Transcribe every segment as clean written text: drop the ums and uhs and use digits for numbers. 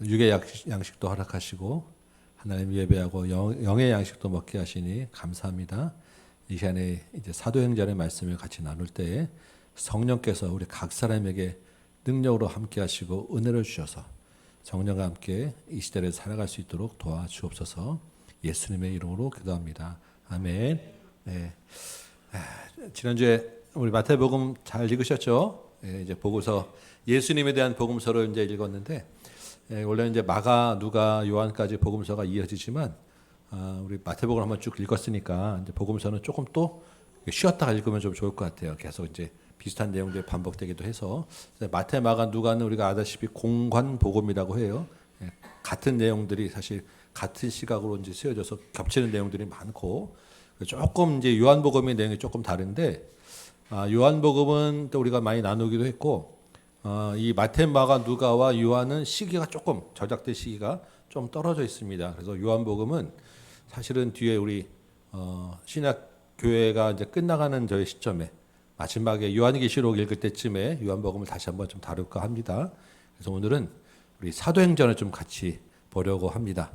육의 양식도 허락하시고 하나님 예배하고 영의 양식도 먹게 하시니 감사합니다. 이 시간에 이제 사도행전의 말씀을 같이 나눌 때에 성령께서 우리 각 사람에게 능력으로 함께 하시고 은혜를 주셔서 성령과 함께 이 시대를 살아갈 수 있도록 도와주옵소서. 예수님의 이름으로 기도합니다. 아멘. 네. 지난주에 우리 마태복음 잘 읽으셨죠? 이제 보고서 예수님에 대한 복음서를 이제 읽었는데 원래 이제 마가, 누가, 요한까지 복음서가 이어지지만 우리 마태복음을 한번 쭉 읽었으니까 이제 복음서는 조금 또 쉬었다가 읽으면 좀 좋을 것 같아요. 계속 이제 비슷한 내용들이 반복되기도 해서 마태, 마가, 누가는 우리가 아다시피 공관 복음이라고 해요. 같은 내용들이 사실 같은 시각으로 이제 쓰여져서 겹치는 내용들이 많고 조금 이제 요한복음의 내용이 조금 다른데 요한복음은 또 우리가 많이 나누기도 했고 이 마태, 마가, 누가와 요한은 시기가 조금 저작된 시기가 좀 떨어져 있습니다. 그래서 요한복음은 사실은 뒤에 우리 신약 교회가 이제 끝나가는 저희 시점에 마지막에 요한계시록 읽을 때쯤에 요한복음을 다시 한번 좀 다룰까 합니다. 그래서 오늘은 우리 사도행전을 좀 같이 보려고 합니다.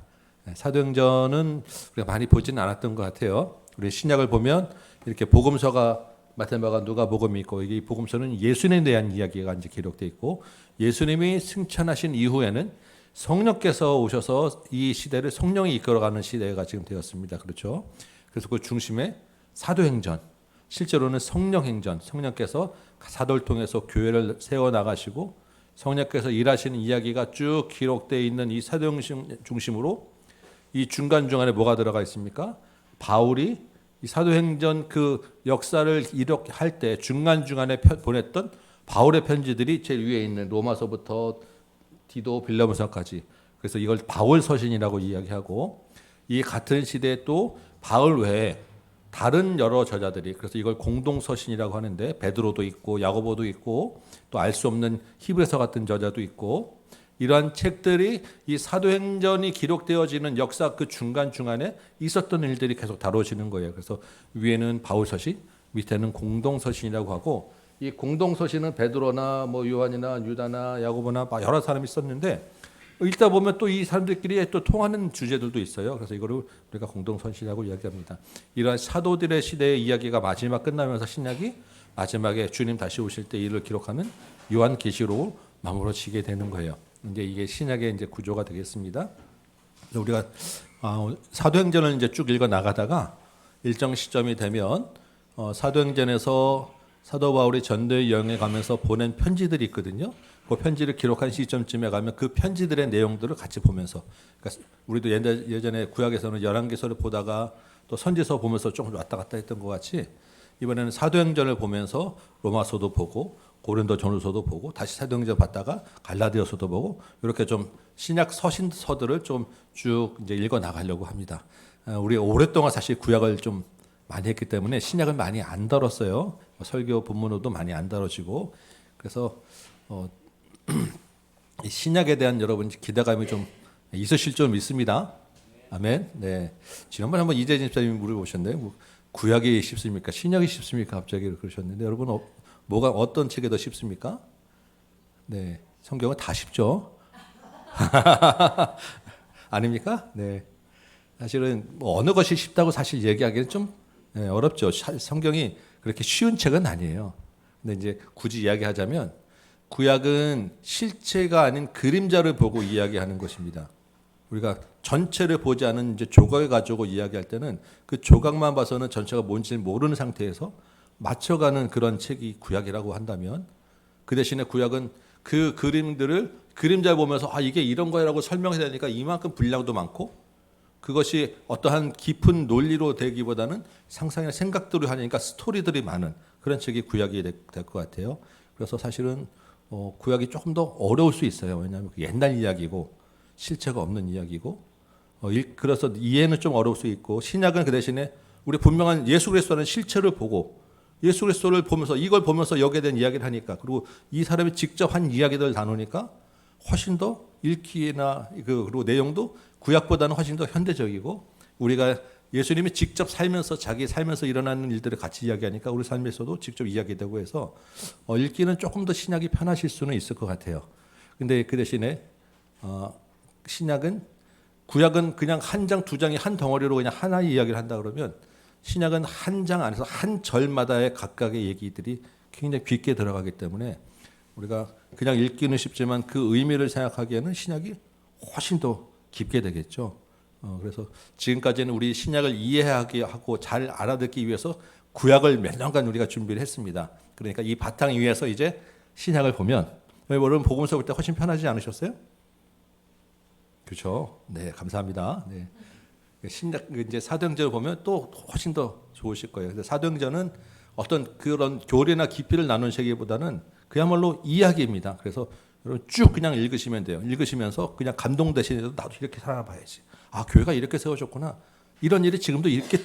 사도행전은 우리가 많이 보지는 않았던 것 같아요. 우리 신약을 보면 이렇게 복음서가 마태, 마가, 누가 복음이 있고 이 복음서는 예수님에 대한 이야기가 이제 기록되어 있고 예수님이 승천하신 이후에는 성령께서 오셔서 이 시대를 성령이 이끌어가는 시대가 지금 되었습니다. 그렇죠? 그래서 그 중심에 사도행전, 실제로는 성령행전, 성령께서 사도를 통해서 교회를 세워나가시고 성령께서 일하시는 이야기가 쭉 기록되어 있는 이 사도행전 중심으로 이 중간중간에 뭐가 들어가 있습니까? 바울이 이 사도행전 그 역사를 이룩할 때 중간중간에 보냈던 바울의 편지들이 제일 위에 있는 로마서부터 디도, 빌레몬서까지. 그래서 이걸 바울 서신이라고 이야기하고 이 같은 시대에 또 바울 외에 다른 여러 저자들이 그래서 이걸 공동 서신이라고 하는데 베드로도 있고 야고보도 있고 또 알 수 없는 히브리서 같은 저자도 있고 이러한 책들이 이 사도행전이 기록되어지는 역사 그 중간중간에 있었던 일들이 계속 다뤄지는 거예요. 그래서 위에는 바울 서신, 밑에는 공동 서신이라고 하고 이 공동 서신은 베드로나 뭐 요한이나 유다나 야고보나 여러 사람이 썼는데 읽다 보면 또 이 사람들끼리 또 통하는 주제들도 있어요. 그래서 이거를 우리가 공동 서신이라고 이야기합니다. 이러한 사도들의 시대의 이야기가 마지막 끝나면서 신약이 마지막에 주님 다시 오실 때 이를 기록하는 요한계시록으로 마무리지게 되는 거예요. 이제 이게 신약의 이제 구조가 되겠습니다. 우리가 사도행전을 이제 쭉 읽어 나가다가 일정 시점이 되면 사도행전에서 사도 바울이 전도의 여행에 가면서 보낸 편지들이 있거든요. 그 편지를 기록한 시점쯤에 가면 그 편지들의 내용들을 같이 보면서 그러니까 우리도 예전에 구약에서는 열왕기서를 보다가 또 선지서 보면서 조금 왔다 갔다 했던 것 같이 이번에는 사도행전을 보면서 로마서도 보고 고린도 전후서도 보고 다시 사도행전 봤다가 갈라디아서도 보고 이렇게 좀 신약 서신서들을 좀 쭉 이제 읽어 나가려고 합니다. 우리 오랫동안 사실 구약을 좀 많이 했기 때문에 신약을 많이 안 다뤘어요. 설교 본문으로도 많이 안 다뤄지고 그래서 이 신약에 대한 여러분 기대감이 좀 있으실 줄 믿습니다. 아멘. 네. 지난번에 한번 이재진 집사님이 물어보셨는데 뭐 구약이 쉽습니까? 신약이 쉽습니까? 갑자기 그러셨는데 여러분 뭐가 어떤 책이 더 쉽습니까? 네, 성경은 다 쉽죠. 아닙니까? 네. 사실은 뭐 어느 것이 쉽다고 사실 얘기하기는 좀 어렵죠. 성경이 그렇게 쉬운 책은 아니에요. 근데 이제 굳이 이야기하자면 구약은 실체가 아닌 그림자를 보고 이야기하는 것입니다. 우리가 전체를 보지 않은 이제 조각을 가지고 이야기할 때는 그 조각만 봐서는 전체가 뭔지 모르는 상태에서 맞춰가는 그런 책이 구약이라고 한다면 그 대신에 구약은 그 그림들을 그림자를 보면서 이게 이런 거라고 설명해야 되니까 이만큼 분량도 많고 그것이 어떠한 깊은 논리로 되기보다는 상상이나 생각들을 하니까 스토리들이 많은 그런 책이 구약이 될 것 같아요. 그래서 사실은 구약이 조금 더 어려울 수 있어요. 왜냐하면 옛날 이야기고 실체가 없는 이야기고 그래서 이해는 좀 어려울 수 있고 신약은 그 대신에 우리 분명한 예수 그리스도는 실체를 보고 예수 그리스도를 보면서 이걸 보면서 여기에 대한 이야기를 하니까 그리고 이 사람이 직접 한 이야기들을 나누니까 훨씬 더 읽기나 그리고 내용도 구약보다는 훨씬 더 현대적이고 우리가 예수님이 직접 살면서 자기 살면서 일어나는 일들을 같이 이야기하니까 우리 삶에서도 직접 이야기되고 해서 읽기는 조금 더 신약이 편하실 수는 있을 것 같아요. 근데 그 대신에 신약은 구약은 그냥 한 장, 두 장이 한 덩어리로 그냥 하나의 이야기를 한다 그러면 신약은 한 장 안에서 한 절마다의 각각의 얘기들이 굉장히 깊게 들어가기 때문에 우리가 그냥 읽기는 쉽지만 그 의미를 생각하기에는 신약이 훨씬 더 깊게 되겠죠. 그래서 지금까지는 우리 신약을 이해하게 하고 잘 알아듣기 위해서 구약을 몇 년간 우리가 준비를 했습니다. 그러니까 이 바탕 위에서 이제 신약을 보면 여러분 복음서 볼 때 훨씬 편하지 않으셨어요? 그렇죠. 네, 감사합니다. 네. 신약 이제 사도행전을 보면 또 훨씬 더 좋으실 거예요. 근데 사도행전은 어떤 그런 교리나 깊이를 나누는 책이보다는 그야말로 이야기입니다. 그래서 여러분 쭉 그냥 읽으시면 돼요. 읽으시면서 그냥 감동되시는데도 나도 이렇게 살아봐야지. 아, 교회가 이렇게 세워졌구나. 이런 일이 지금도 이렇게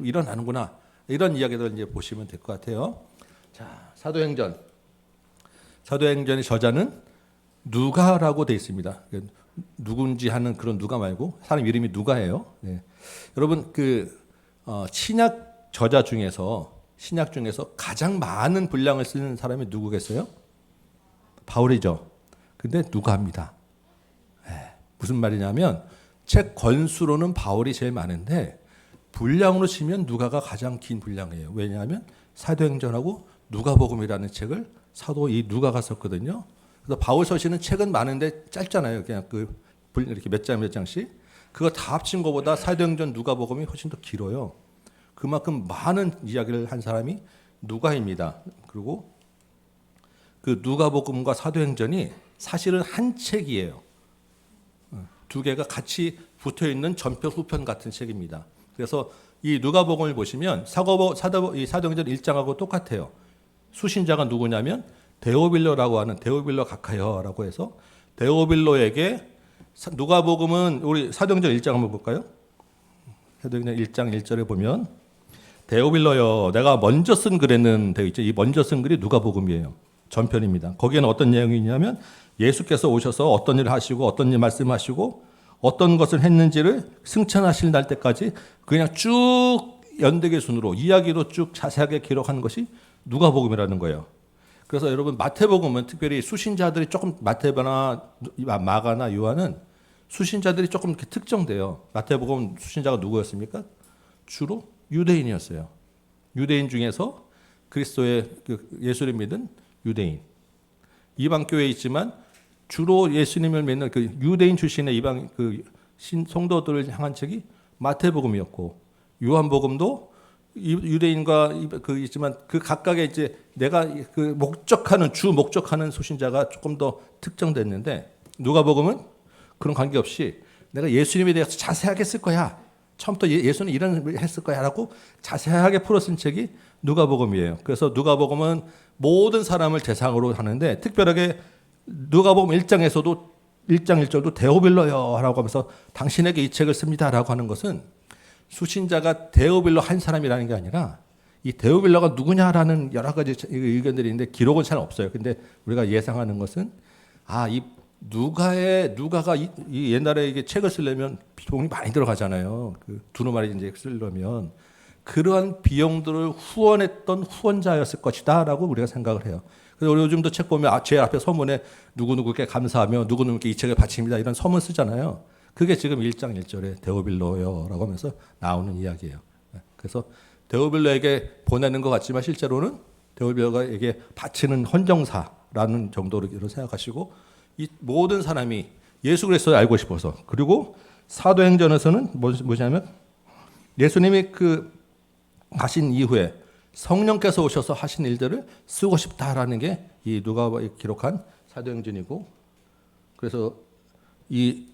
일어나는구나. 이런 이야기들 이제 보시면 될 것 같아요. 자, 사도행전. 사도행전의 저자는 누가라고 되어 있습니다. 누군지 하는 그런 누가 말고 사람 이름이 누가예요. 네. 여러분 신약 저자 중에서 신약 중에서 가장 많은 분량을 쓰는 사람이 누구겠어요? 바울이죠. 근데 누가입니다. 네. 무슨 말이냐면 책 권수로는 바울이 제일 많은데 분량으로 치면 누가가 가장 긴 분량이에요. 왜냐하면 사도행전하고 누가복음이라는 책을 사도 이 누가가 썼거든요. 그래서 바울 서신은 책은 많은데 짧잖아요. 그냥 이렇게 몇 장씩. 그거 다 합친 것보다 사도행전 누가복음이 훨씬 더 길어요. 그만큼 많은 이야기를 한 사람이 누가입니다. 그리고 그 누가복음과 사도행전이 사실은 한 책이에요. 두 개가 같이 붙어 있는 전편 후편 같은 책입니다. 그래서 이 누가복음을 보시면 사도행전 1장하고 똑같아요. 수신자가 누구냐면 데오빌로라고 하는 데오빌로 가카여라고 해서 데오빌로에게 누가복음은 우리 사도행전 1장 한번 볼까요? 사도행전 1장 1절에 보면 데오빌로여 내가 먼저 쓴 글에는 되어 있죠. 이 먼저 쓴 글이 누가복음이에요. 전편입니다. 거기에는 어떤 내용이 있냐면 예수께서 오셔서 어떤 일을 하시고 어떤 일 말씀하시고 어떤 것을 했는지를 승천하실 날 때까지 그냥 쭉 연대기 순으로 이야기도 쭉 자세하게 기록한 것이 누가복음이라는 거예요. 그래서 여러분 마태복음은 특별히 수신자들이 조금 마태나 마가나 요한은 수신자들이 조금 이렇게 특정돼요. 마태복음 수신자가 누구였습니까? 주로 유대인이었어요. 유대인 중에서 그리스도의 예수를 믿은 유대인. 이방 교회에 있지만 주로 예수님을 믿는 그 유대인 출신의 이방 성도들을 향한 책이 마태복음이었고 요한복음도 유대인과 있지만 그 각각의 이제 내가 주 목적하는 수신자가 조금 더 특정됐는데 누가복음은 그런 관계없이 내가 예수님에 대해서 자세하게 쓸 거야. 처음부터 예수는 이런 일 했을 거야라고 자세하게 풀어 쓴 책이 누가복음이에요. 그래서 누가복음은 모든 사람을 대상으로 하는데 특별하게 누가복음 1장에서도 1장 1절도 데오빌로여라고 하면서 당신에게 이 책을 씁니다라고 하는 것은 수신자가 데오빌로 한 사람이라는 게 아니라 이 데오빌로가 누구냐라는 여러 가지 의견들이 있는데 기록은 잘 없어요. 근데 우리가 예상하는 것은 이 누가가 이 옛날에 이게 책을 쓰려면 비용이 많이 들어가잖아요. 그 두루마리 이제 쓰려면 그러한 비용들을 후원했던 후원자였을 것이다라고 우리가 생각을 해요. 그래서 우리 요즘도 책 보면 제 앞에 서문에 누구누구께 감사하며 누구누구께 이 책을 바칩니다. 이런 서문 쓰잖아요. 그게 지금 1장 1절에 데오빌로여라고 하면서 나오는 이야기예요. 그래서 데오빌로에게 보내는 것 같지만 실제로는 데오빌로에게 바치는 헌정사라는 정도로 생각하시고 이 모든 사람이 예수 그리스도를 알고 싶어서 그리고 사도행전에서는 뭐냐면 예수님이 가신 이후에 성령께서 오셔서 하신 일들을 쓰고 싶다라는 게 이 누가가 기록한 사도행전이고 그래서 이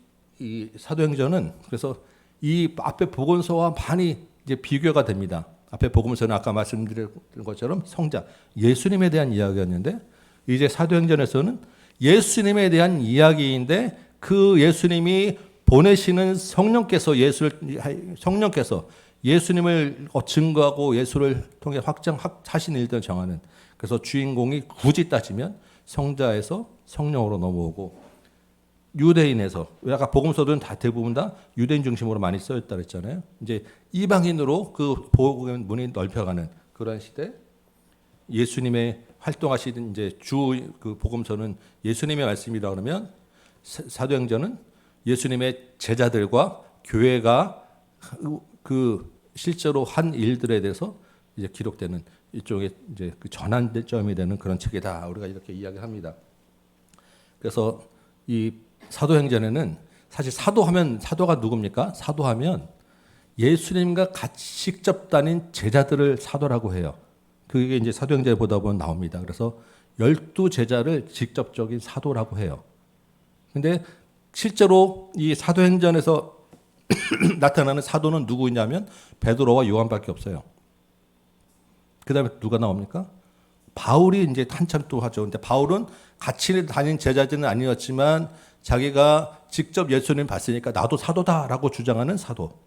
사도행전은 그래서 이 앞에 복음서와 많이 이제 비교가 됩니다. 앞에 복음서는 아까 말씀드린 것처럼 성자 예수님에 대한 이야기였는데 이제 사도행전에서는 예수님에 대한 이야기인데 그 예수님이 보내시는 성령께서 예수님을 증거하고 예수를 통해 확장하신 일들을 정하는 그래서 주인공이 굳이 따지면 성자에서 성령으로 넘어오고 유대인에서 아까 복음서들은 다 대부분 다 유대인 중심으로 많이 쓰였다 그랬잖아요. 이제 이방인으로 그 복음 문이 넓혀가는 그런 시대 예수님의 활동하시던 이제 그 복음서는 예수님의 말씀이라 그러면 사도행전은 예수님의 제자들과 교회가 그 실제로 한 일들에 대해서 이제 기록되는 일종의 이제 그 전환점이 되는 그런 책이다. 우리가 이렇게 이야기합니다. 그래서 이 사도행전에는 사실 사도하면 사도가 누굽니까? 사도하면 예수님과 같이 직접 다닌 제자들을 사도라고 해요. 그게 이제 사도행전에 보다 보면 나옵니다. 그래서 12제자를 직접적인 사도라고 해요. 근데 실제로 이 사도행전에서 나타나는 사도는 누구냐면 베드로와 요한밖에 없어요. 그다음에 누가 나옵니까? 바울이 이제 한참 또 하죠. 근데 바울은 같이 다닌 제자들은 아니었지만 자기가 직접 예수님 봤으니까 나도 사도다라고 주장하는 사도.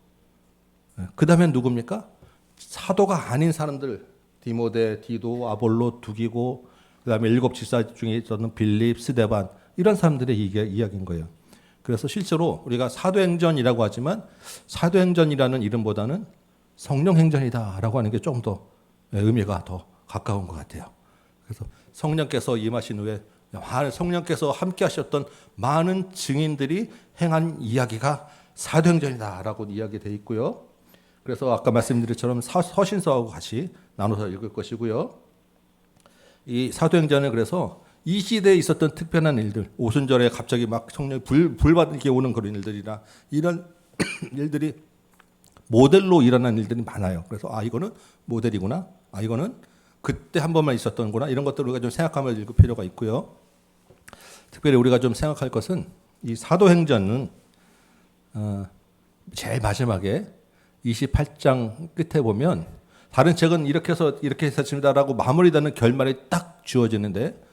그다음에 누굽니까? 사도가 아닌 사람들, 디모데, 디도, 아볼로, 두기고, 그다음에 7 집사 중에 있었던 빌립, 스데반, 이런 사람들의 이야기인 거예요. 그래서 실제로 우리가 사도행전이라고 하지만 사도행전이라는 이름보다는 성령행전이다라고 하는 게 좀 더 의미가 더 가까운 것 같아요. 그래서 성령께서 임하신 후에 성령께서 함께 하셨던 많은 증인들이 행한 이야기가 사도행전이다라고 이야기되어 있고요. 그래서 아까 말씀드린 것처럼 서신서하고 같이 나눠서 읽을 것이고요. 이 사도행전은 그래서 이 시대에 있었던 특별한 일들, 오순절에 갑자기 막 성령이 불받게 오는 그런 일들이나 이런 일들이 모델로 일어난 일들이 많아요. 그래서 이거는 모델이구나. 이거는 그때 한 번만 있었던 거나 이런 것들을 우리가 좀 생각하면서 읽을 필요가 있고요. 특별히 우리가 좀 생각할 것은 이 사도행전은 제일 마지막에 28장 끝에 보면 다른 책은 이렇게 해서 이렇게 했습니다라고 마무리되는 결말이 딱 주어지는데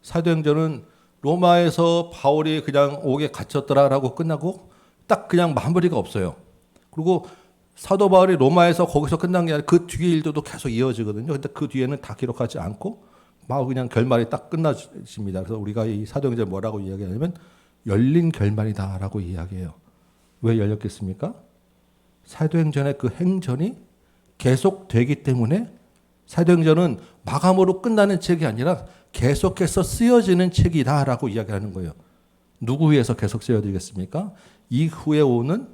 사도행전은 로마에서 바울이 그냥 옥에 갇혔더라라고 끝나고 딱 그냥 마무리가 없어요. 그리고 사도 바울이 로마에서 거기서 끝난 게 아니라 그 뒤에 일들도 계속 이어지거든요. 근데 그 뒤에는 다 기록하지 않고 막 그냥 결말이 딱 끝나십니다. 그래서 우리가 이 사도행전 뭐라고 이야기하냐면 열린 결말이다라고 이야기해요. 왜 열렸겠습니까? 사도행전의 그 행전이 계속되기 때문에 사도행전은 마감으로 끝나는 책이 아니라 계속해서 쓰여지는 책이다라고 이야기하는 거예요. 누구 위해서 계속 쓰여지겠습니까? 이후에 오는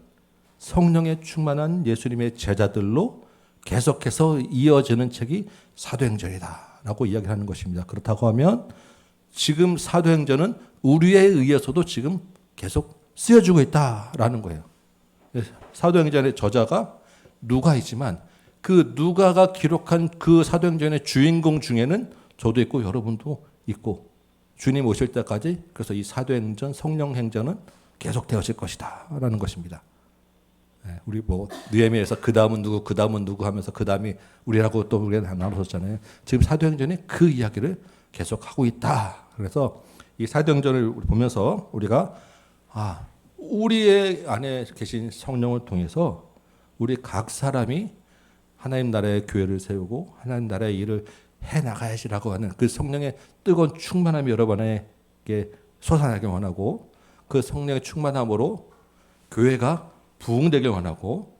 성령에 충만한 예수님의 제자들로 계속해서 이어지는 책이 사도행전이다라고 이야기하는 것입니다. 그렇다고 하면 지금 사도행전은 우리에 의해서도 지금 계속 쓰여지고 있다라는 거예요. 사도행전의 저자가 누가이지만 그 누가가 기록한 그 사도행전의 주인공 중에는 저도 있고 여러분도 있고 주님 오실 때까지 그래서 이 사도행전, 성령행전은 계속 되어질 것이다라는 것입니다. 우리 뭐 느헤미야에서 그 다음은 누구 하면서 그 다음이 우리라고 또 우리가 나눴었잖아요. 지금 사도행전이 그 이야기를 계속 하고 있다. 그래서 이 사도행전을 보면서 우리가 우리의 안에 계신 성령을 통해서 우리 각 사람이 하나님 나라의 교회를 세우고 하나님 나라의 일을 해 나가야지라고 하는 그 성령의 뜨거운 충만함이 여러분에게 솟아나길 원하고 그 성령의 충만함으로 교회가 부흥되길 원하고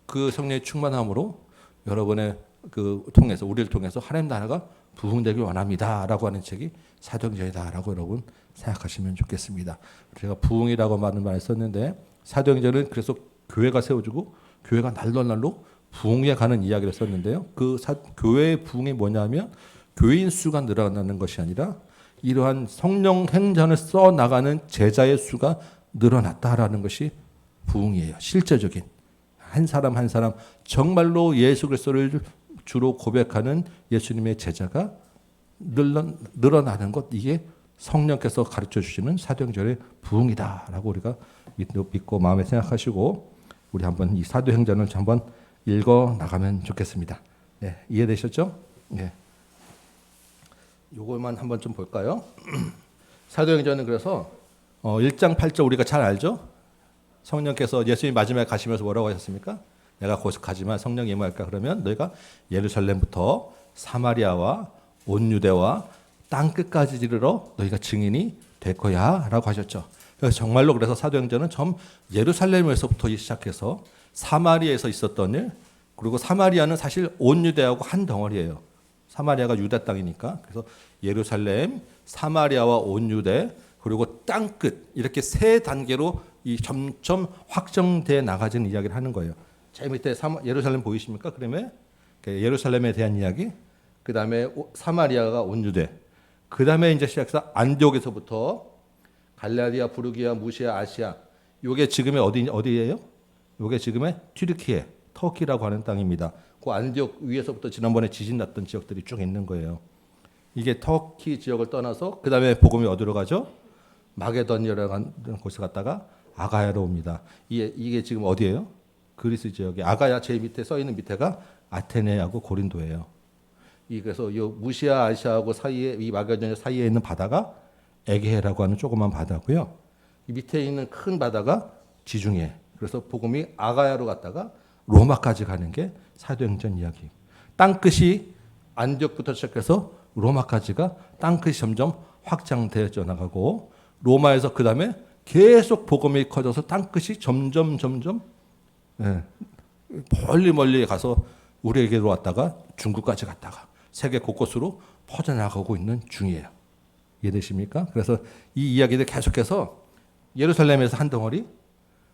그 성령의 충만함으로 여러분의 그 통해서 우리를 통해서 하나님 나라가 부흥되길 원합니다라고 하는 책이 사도행전이다라고 여러분 생각하시면 좋겠습니다. 제가 부흥이라고 많은 말을 썼는데 사도행전은 그래서 교회가 세워지고 교회가 날로 부흥에 가는 이야기를 썼는데요. 그 교회의 부흥이 뭐냐면 교인 수가 늘어나는 것이 아니라 이러한 성령 행전을 써 나가는 제자의 수가 늘어났다라는 것이 부흥이에요. 실제적인 한 사람 한 사람 정말로 예수 그리스도를 주로 고백하는 예수님의 제자가 늘어나는 것, 이게 성령께서 가르쳐 주시는 사도행전의 부흥이다라고 우리가 믿고 마음에 생각하시고 우리 한번 이 사도행전을 한번 읽어 나가면 좋겠습니다. 네, 이해되셨죠? 네. 요것만 한번 좀 볼까요? 사도행전은 그래서 1장 8절 우리가 잘 알죠? 성령께서 예수님 마지막에 가시면서 뭐라고 하셨습니까? 내가 곧 가지만 성령이 임할까? 그러면 너희가 예루살렘부터 사마리아와 온 유대와 땅 끝까지 이르러 너희가 증인이 될 거야 라고 하셨죠. 그래서 정말로 그래서 사도행전은 처음 예루살렘에서부터 시작해서 사마리아에서 있었던 일, 그리고 사마리아는 사실 온 유대하고 한 덩어리예요. 사마리아가 유다 땅이니까. 그래서 예루살렘, 사마리아와 온 유대, 그리고 땅끝 이렇게 세 단계로 이 점점 확정돼 나가지는 이야기를 하는 거예요. 제일 밑에 예루살렘 보이십니까? 그러면 예루살렘에 대한 이야기, 그 다음에 사마리아가 온 유대, 그 다음에 이제 시작해서 안디옥에서부터 갈라디아, 부르기아, 무시아, 아시아. 요게 지금의 어디예요? 요게 지금의 튀르키예, 터키라고 하는 땅입니다. 그 안디옥 위에서부터 지난번에 지진 났던 지역들이 쭉 있는 거예요. 이게 터키 지역을 떠나서 그 다음에 복음이 어디로 가죠? 마게도니아라는 곳에 갔다가 아가야로 옵니다. 이게 지금 어디예요? 그리스 지역에. 아가야 제일 밑에 써 있는 밑에가 아테네하고 고린도예요. 그래서 이 무시아 아시아하고 사이에 이 마게도니아 사이에 있는 바다가 에게해라고 하는 조그만 바다고요. 이 밑에 있는 큰 바다가 지중해. 그래서 복음이 아가야로 갔다가 로마까지 가는 게 사도행전 이야기. 땅끝이 안디옥부터 시작해서 로마까지가 땅끝이 점점 확장되어 나가고 로마에서 그 다음에 계속 복음이 커져서 땅끝이 점점 멀리 가서 우리에게로 왔다가 중국까지 갔다가 세계 곳곳으로 퍼져나가고 있는 중이에요. 이해되십니까? 그래서 이 이야기들 계속해서 예루살렘에서 한 덩어리,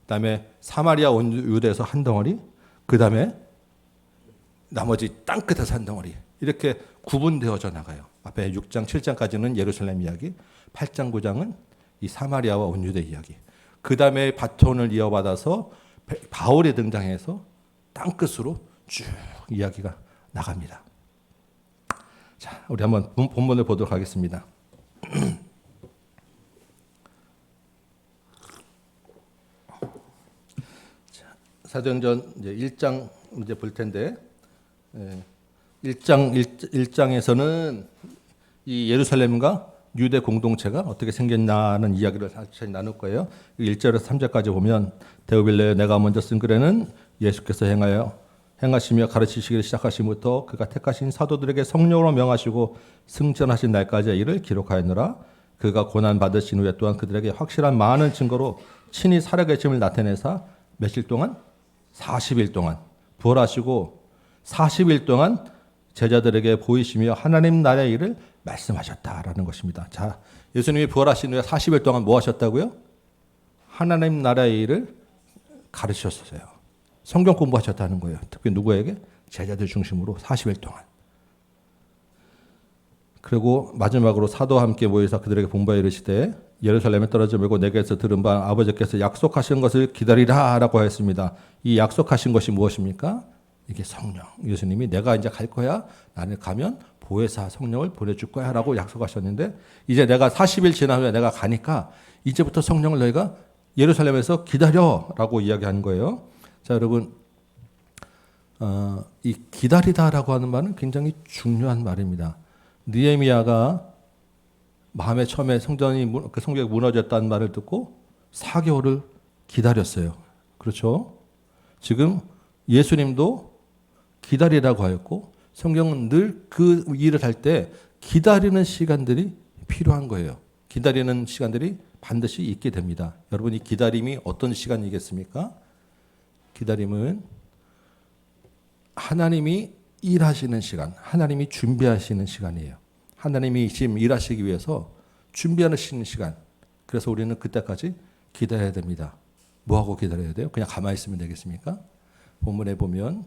그다음에 사마리아 온 유대에서 한 덩어리, 그다음에 나머지 땅끝에서 한 덩어리 이렇게 구분되어져 나가요. 앞에 6장, 7장까지는 예루살렘 이야기, 8장, 9장은 이 사마리아와 온 유대 이야기. 그다음에 바톤을 이어받아서 바울이 등장해서 땅끝으로 쭉 이야기가 나갑니다. 자, 우리 한번 본문을 보도록 하겠습니다. 사도행전 이제 1장 이제 볼 텐데 1장에서는 이 예루살렘과 유대 공동체가 어떻게 생겼나는 이야기를 천천히 나눌 거예요. 1절에서 3절까지 보면 데오빌레 내가 먼저 쓴 글에는 예수께서 행하시며 가르치시기를 시작하심부터 그가 택하신 사도들에게 성령으로 명하시고 승천하신 날까지 일을 기록하였노라. 그가 고난 받으신 후에 또한 그들에게 확실한 많은 증거로 친히 살아계심을 나타내사 며칠 동안 40일 동안 부활하시고 40일 동안 제자들에게 보이시며 하나님 나라의 일을 말씀하셨다라는 것입니다. 자, 예수님이 부활하신 후에 40일 동안 뭐 하셨다고요? 하나님 나라의 일을 가르치셨어요. 성경 공부하셨다는 거예요. 특히 누구에게? 제자들 중심으로 40일 동안. 그리고 마지막으로 사도와 함께 모여서 그들에게 본바에 이르시되 예루살렘에 떨어져 말고 내게서 들은 바 아버지께서 약속하신 것을 기다리라라고 하였습니다. 이 약속하신 것이 무엇입니까? 이게 성령. 예수님이 내가 이제 갈 거야. 나는 가면 보혜사 성령을 보내줄 거야 라고 약속하셨는데 이제 내가 40일 지난 후에 내가 가니까 이제부터 성령을 너희가 예루살렘에서 기다려라고 이야기한 거예요. 자, 여러분, 이 기다리다라고 하는 말은 굉장히 중요한 말입니다. 느헤미야가 마음에 처음에 성전이 무너졌다는 말을 듣고 4개월을 기다렸어요. 그렇죠? 지금 예수님도 기다리라고 하였고 성경은 늘 그 일을 할 때 기다리는 시간들이 필요한 거예요. 기다리는 시간들이 반드시 있게 됩니다. 여러분, 이 기다림이 어떤 시간이겠습니까? 기다림은 하나님이 일하시는 시간, 하나님이 준비하시는 시간이에요. 하나님이 지금 일하시기 위해서 준비하시는 시간. 그래서 우리는 그때까지 기다려야 됩니다. 뭐하고 기다려야 돼요? 그냥 가만히 있으면 되겠습니까? 본문에 보면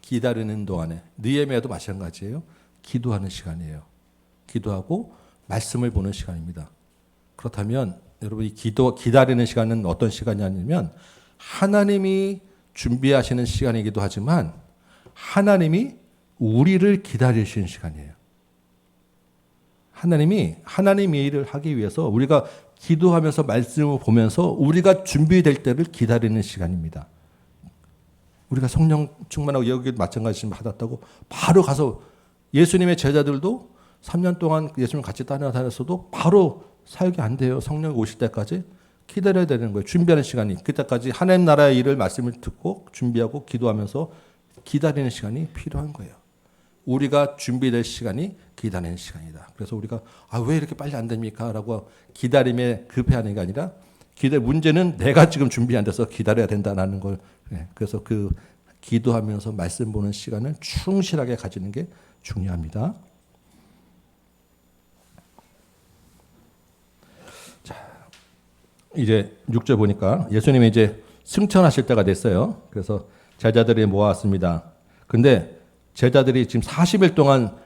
기다리는 동안에 느헤미야도 마찬가지예요. 기도하는 시간이에요. 기도하고 말씀을 보는 시간입니다. 그렇다면 여러분, 이 기다리는 시간은 어떤 시간이냐면 하나님이 준비하시는 시간이기도 하지만 하나님이 우리를 기다리시는 시간이에요. 하나님이 하나님의 일을 하기 위해서 우리가 기도하면서 말씀을 보면서 우리가 준비될 때를 기다리는 시간입니다. 우리가 성령 충만하고 여기도 마찬가지로 받았다고 바로 가서 예수님의 제자들도 3년 동안 예수님 같이 따라다녔어도 바로 사역이 안 돼요. 성령이 오실 때까지 기다려야 되는 거예요. 준비하는 시간이. 그때까지 하나님 나라의 일을 말씀을 듣고 준비하고 기도하면서 기다리는 시간이 필요한 거예요. 우리가 준비될 시간이 기다리는 시간이다. 그래서 우리가 왜 이렇게 빨리 안 됩니까? 라고 기다림에 급해하는 게 아니라 문제는 내가 지금 준비 안 돼서 기다려야 된다는 걸. 그래서 그 기도하면서 말씀 보는 시간을 충실하게 가지는 게 중요합니다. 자, 이제 6절 보니까 예수님이 이제 승천하실 때가 됐어요. 그래서 제자들이 모아왔습니다. 근데 제자들이 지금 40일 동안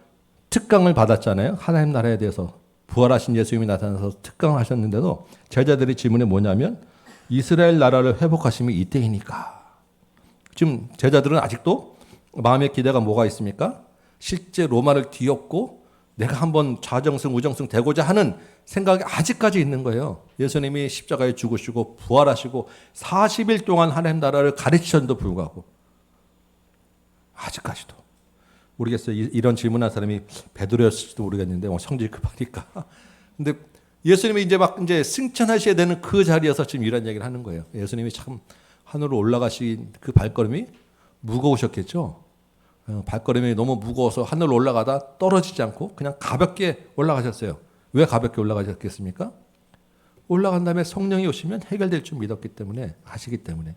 특강을 받았잖아요. 하나님 나라에 대해서 부활하신 예수님이 나타나서 특강을 하셨는데도 제자들의 질문이 뭐냐면 이스라엘 나라를 회복하심이 이때이니까. 지금 제자들은 아직도 마음의 기대가 뭐가 있습니까? 실제 로마를 뒤엎고 내가 한번 좌정승 우정승 되고자 하는 생각이 아직까지 있는 거예요. 예수님이 십자가에 죽으시고 부활하시고 40일 동안 하나님 나라를 가르치셨는데도 불구하고 아직까지도 모르겠어요. 이런 질문한 사람이 베드로였을지도 모르겠는데 성질이 급하니까. 근데 예수님이 이제 승천하셔야 되는 그 자리에서 지금 이런 얘기를 하는 거예요. 예수님이 참 하늘로 올라가신 그 발걸음이 무거우셨겠죠. 발걸음이 너무 무거워서 하늘로 올라가다 떨어지지 않고 그냥 가볍게 올라가셨어요. 왜 가볍게 올라가셨겠습니까? 올라간 다음에 성령이 오시면 해결될 줄 믿었기 때문에, 아시기 때문에.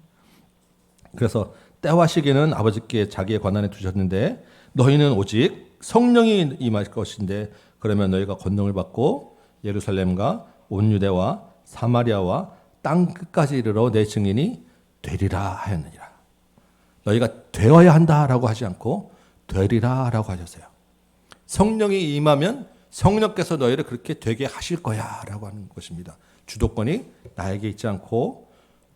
그래서 때와 시기는 아버지께 자기의 권한에 두셨는데 너희는 오직 성령이 임할 것인데 그러면 너희가 권능을 받고 예루살렘과 온 유대와 사마리아와 땅 끝까지 이르러 내 증인이 되리라 하였느니라. 너희가 되어야 한다라고 하지 않고 되리라라고 하셨어요. 성령이 임하면 성령께서 너희를 그렇게 되게 하실 거야라고 하는 것입니다. 주도권이 나에게 있지 않고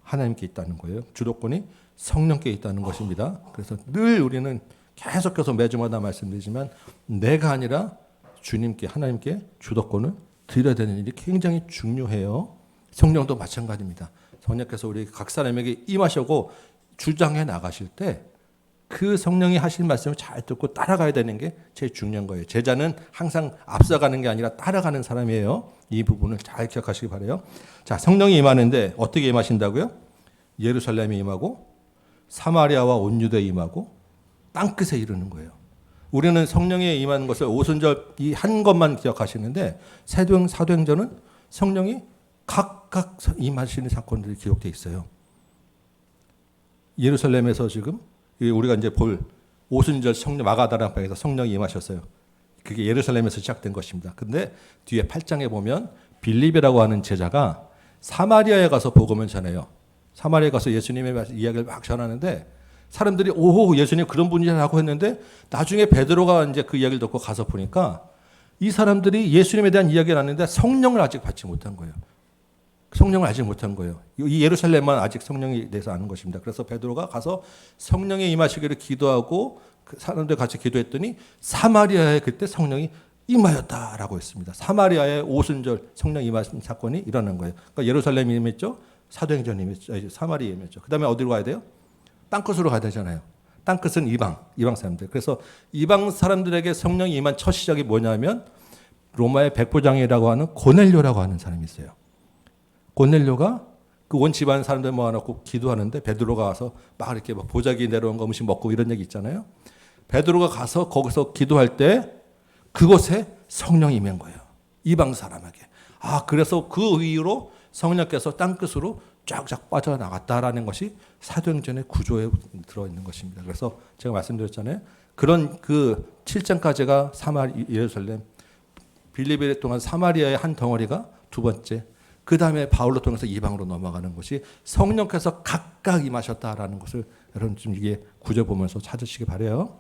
하나님께 있다는 거예요. 주도권이 성령께 있다는 것입니다. 그래서 늘 우리는 계속해서 매주마다 말씀드리지만 내가 아니라 주님께 하나님께 주도권을 드려야 되는 일이 굉장히 중요해요. 성령도 마찬가지입니다. 성령께서 우리 각 사람에게 임하시고 주장해 나가실 때 그 성령이 하실 말씀을 잘 듣고 따라가야 되는 게 제일 중요한 거예요. 제자는 항상 앞서가는 게 아니라 따라가는 사람이에요. 이 부분을 잘 기억하시기 바라요. 자, 성령이 임하는데 어떻게 임하신다고요? 예루살렘에 임하고 사마리아와 온 유대에 임하고 땅끝에 이르는 거예요. 우리는 성령에 임하는 것을 오순절 이 한 것만 기억하시는데 사도행전은 성령이 각각 임하시는 사건들이 기록되어 있어요. 예루살렘에서 지금 우리가 이제 볼 오순절 성령 마가다락방에서 성령이 임하셨어요. 그게 예루살렘에서 시작된 것입니다. 근데 뒤에 8장에 보면 빌립이라고 하는 제자가 사마리아에 가서 복음을 전해요. 사마리아에 가서 예수님의 이야기를 막 전하는데 사람들이 오 예수님 그런 분이라고 했는데 나중에 베드로가 이제 그 이야기를 듣고 가서 보니까 이 사람들이 예수님에 대한 이야기를 하는데 성령을 아직 받지 못한 거예요. 성령을 알지 못한 거예요. 이 예루살렘만 아직 성령에 대해서 아는 것입니다. 그래서 베드로가 가서 성령의 임하시기를 기도하고 그 사람들 같이 기도했더니 사마리아에 그때 성령이 임하였다라고 했습니다. 사마리아의 오순절 성령 임하신 사건이 일어난 거예요. 그러니까 예루살렘이 임했죠. 사도행전이 임했죠. 사마리아에 임했죠. 그 다음에 어디로 가야 돼요? 땅끝으로 가야 되잖아요. 땅끝은 이방 사람들. 그래서 이방 사람들에게 성령이 임한 첫 시작이 뭐냐면 로마의 백부장이라고 하는 고넬료라고 하는 사람이 있어요. 고넬료가 그 온 집안 사람들 모아놓고 기도하는데 베드로가 와서 막 이렇게 막 보자기 내려온 거 음식 먹고 이런 얘기 있잖아요. 베드로가 가서 거기서 기도할 때 그곳에 성령이 임한 거예요. 이방 사람에게. 그래서 그 이후로 성령께서 땅끝으로 쫙쫙 빠져나갔다라는 것이 사도행전의 구조에 들어있는 것입니다. 그래서 제가 말씀드렸잖아요. 그런 그 7장까지가 예루살렘, 빌립일 동안 사마리아의 한 덩어리가 두 번째, 그 다음에 바울로 통해서 이방으로 넘어가는 것이 성령께서 각각 임하셨다라는 것을 여러분 좀 이게 구절 보면서 찾으시기 바래요.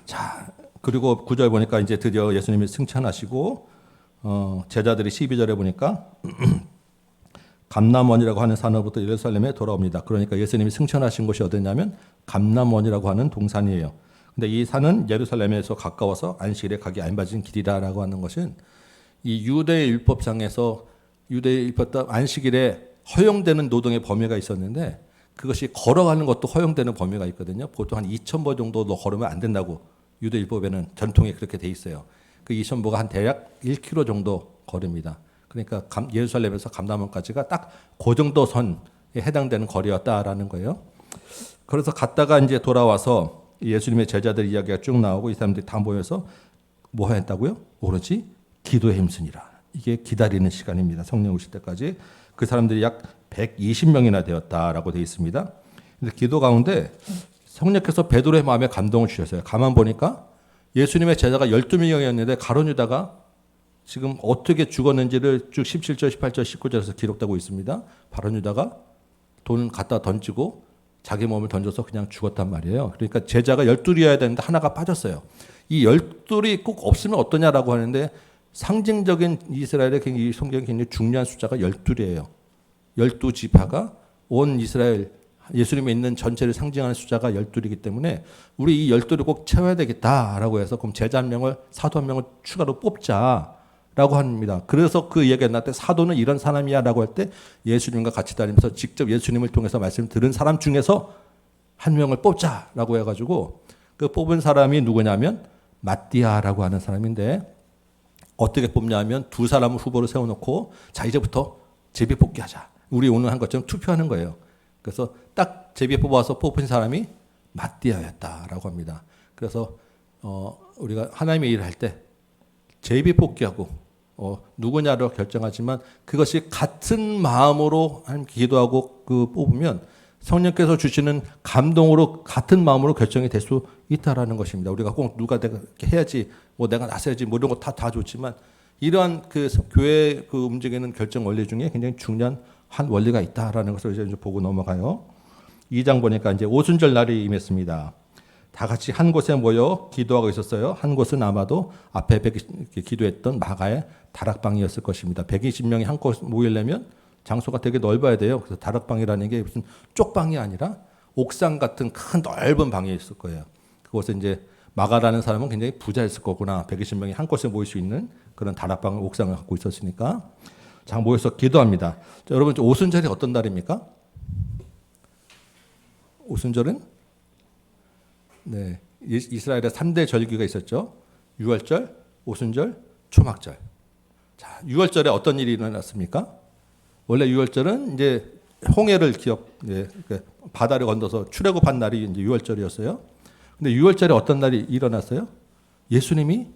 자, 그리고 구절 보니까 이제 드디어 예수님이 승천하시고 제자들이 12절에 보니까 감람원이라고 하는 산으로부터 예루살렘에 돌아옵니다. 그러니까 예수님이 승천하신 곳이 어디냐면 감람원이라고 하는 동산이에요. 근데 이 산은 예루살렘에서 가까워서 안식일에 가기 안 맞은 길이라라고 하는 것은 이 유대 율법상에서 유대 율법 안식일에 허용되는 노동의 범위가 있었는데 그것이 걸어가는 것도 허용되는 범위가 있거든요. 보통 한 2,000보 정도 걸으면 안 된다고 유대 율법에는 전통에 그렇게 돼 있어요. 그 2,000보가 한 대략 1km 정도 걸음입니다. 그러니까 예루살렘에서 감람원까지가 딱 그 정도 선에 해당되는 거리였다라는 거예요. 그래서 갔다가 이제 돌아와서 예수님의 제자들 이야기가 쭉 나오고 이 사람들이 다 모여서 뭐 했다고요? 오로지 기도에 힘쓰니라. 이게 기다리는 시간입니다. 성령 오실 때까지. 그 사람들이 약 120명이나 되었다라고 되어 있습니다. 근데 기도 가운데 성령께서 베드로의 마음에 감동을 주셨어요. 가만 보니까 예수님의 제자가 12명이었는데 가룟 유다가 지금 어떻게 죽었는지를 쭉 17절, 18절, 19절에서 기록되고 있습니다. 바론 유다가 돈을 갖다 던지고 자기 몸을 던져서 그냥 죽었단 말이에요. 그러니까 제자가 12이어야 되는데 하나가 빠졌어요. 이 12이 꼭 없으면 어떠냐라고 하는데 상징적인 이스라엘의 이 성경에 굉장히 중요한 숫자가 12이에요. 12지파가 온 이스라엘 예수님이 있는 전체를 상징하는 숫자가 12이기 때문에 우리 이 12를 꼭 채워야 되겠다라고 해서 그럼 제자 한 명을 사도 한 명을 추가로 뽑자라고 합니다. 그래서 그 얘기가 나올 때 사도는 이런 사람이야라고 할 때 예수님과 같이 다니면서 직접 예수님을 통해서 말씀을 들은 사람 중에서 한 명을 뽑자라고 해가지고 그 뽑은 사람이 누구냐면 마띠아라고 하는 사람인데 어떻게 뽑냐면 두 사람을 후보로 세워놓고 자 이제부터 제비 뽑기하자. 우리 오늘 한 것처럼 투표하는 거예요. 그래서 딱 제비 뽑아서 뽑힌 사람이 마띠아였다라고 합니다. 그래서 우리가 하나님의 일을 할 때 제비 뽑기하고 누구냐로 결정하지만 그것이 같은 마음으로 기도하고 그 뽑으면 성령께서 주시는 감동으로 같은 마음으로 결정이 될 수 있다라는 것입니다. 우리가 꼭 누가 내가 해야지, 뭐 내가 나서야지, 뭐 이런 거 다 좋지만 이러한 그 교회 그 움직이는 결정 원리 중에 굉장히 중요한 한 원리가 있다라는 것을 이제 보고 넘어가요. 2장 보니까 이제 오순절 날이 임했습니다. 다 같이 한 곳에 모여 기도하고 있었어요. 한 곳은 아마도 앞에 기도했던 마가의 다락방이었을 것입니다. 120명이 한 곳 모이려면 장소가 되게 넓어야 돼요. 그래서 다락방이라는 게 무슨 쪽방이 아니라 옥상 같은 큰 넓은 방이 있을 거예요. 그곳에 이제 마가라는 사람은 굉장히 부자였을 거구나. 120명이 한 곳에 모일 수 있는 그런 다락방을 옥상을 갖고 있었으니까. 자, 모여서 기도합니다. 자, 여러분, 오순절이 어떤 날입니까? 오순절은 네, 이스라엘의 3대 절기가 있었죠. 유월절, 오순절, 초막절. 자, 유월절에 어떤 일이 일어났습니까? 원래 유월절은 이제 홍해를 바다를 건너서 출애굽한 날이 이제 유월절이었어요. 근데 유월절에 어떤 날이 일어났어요? 예수님이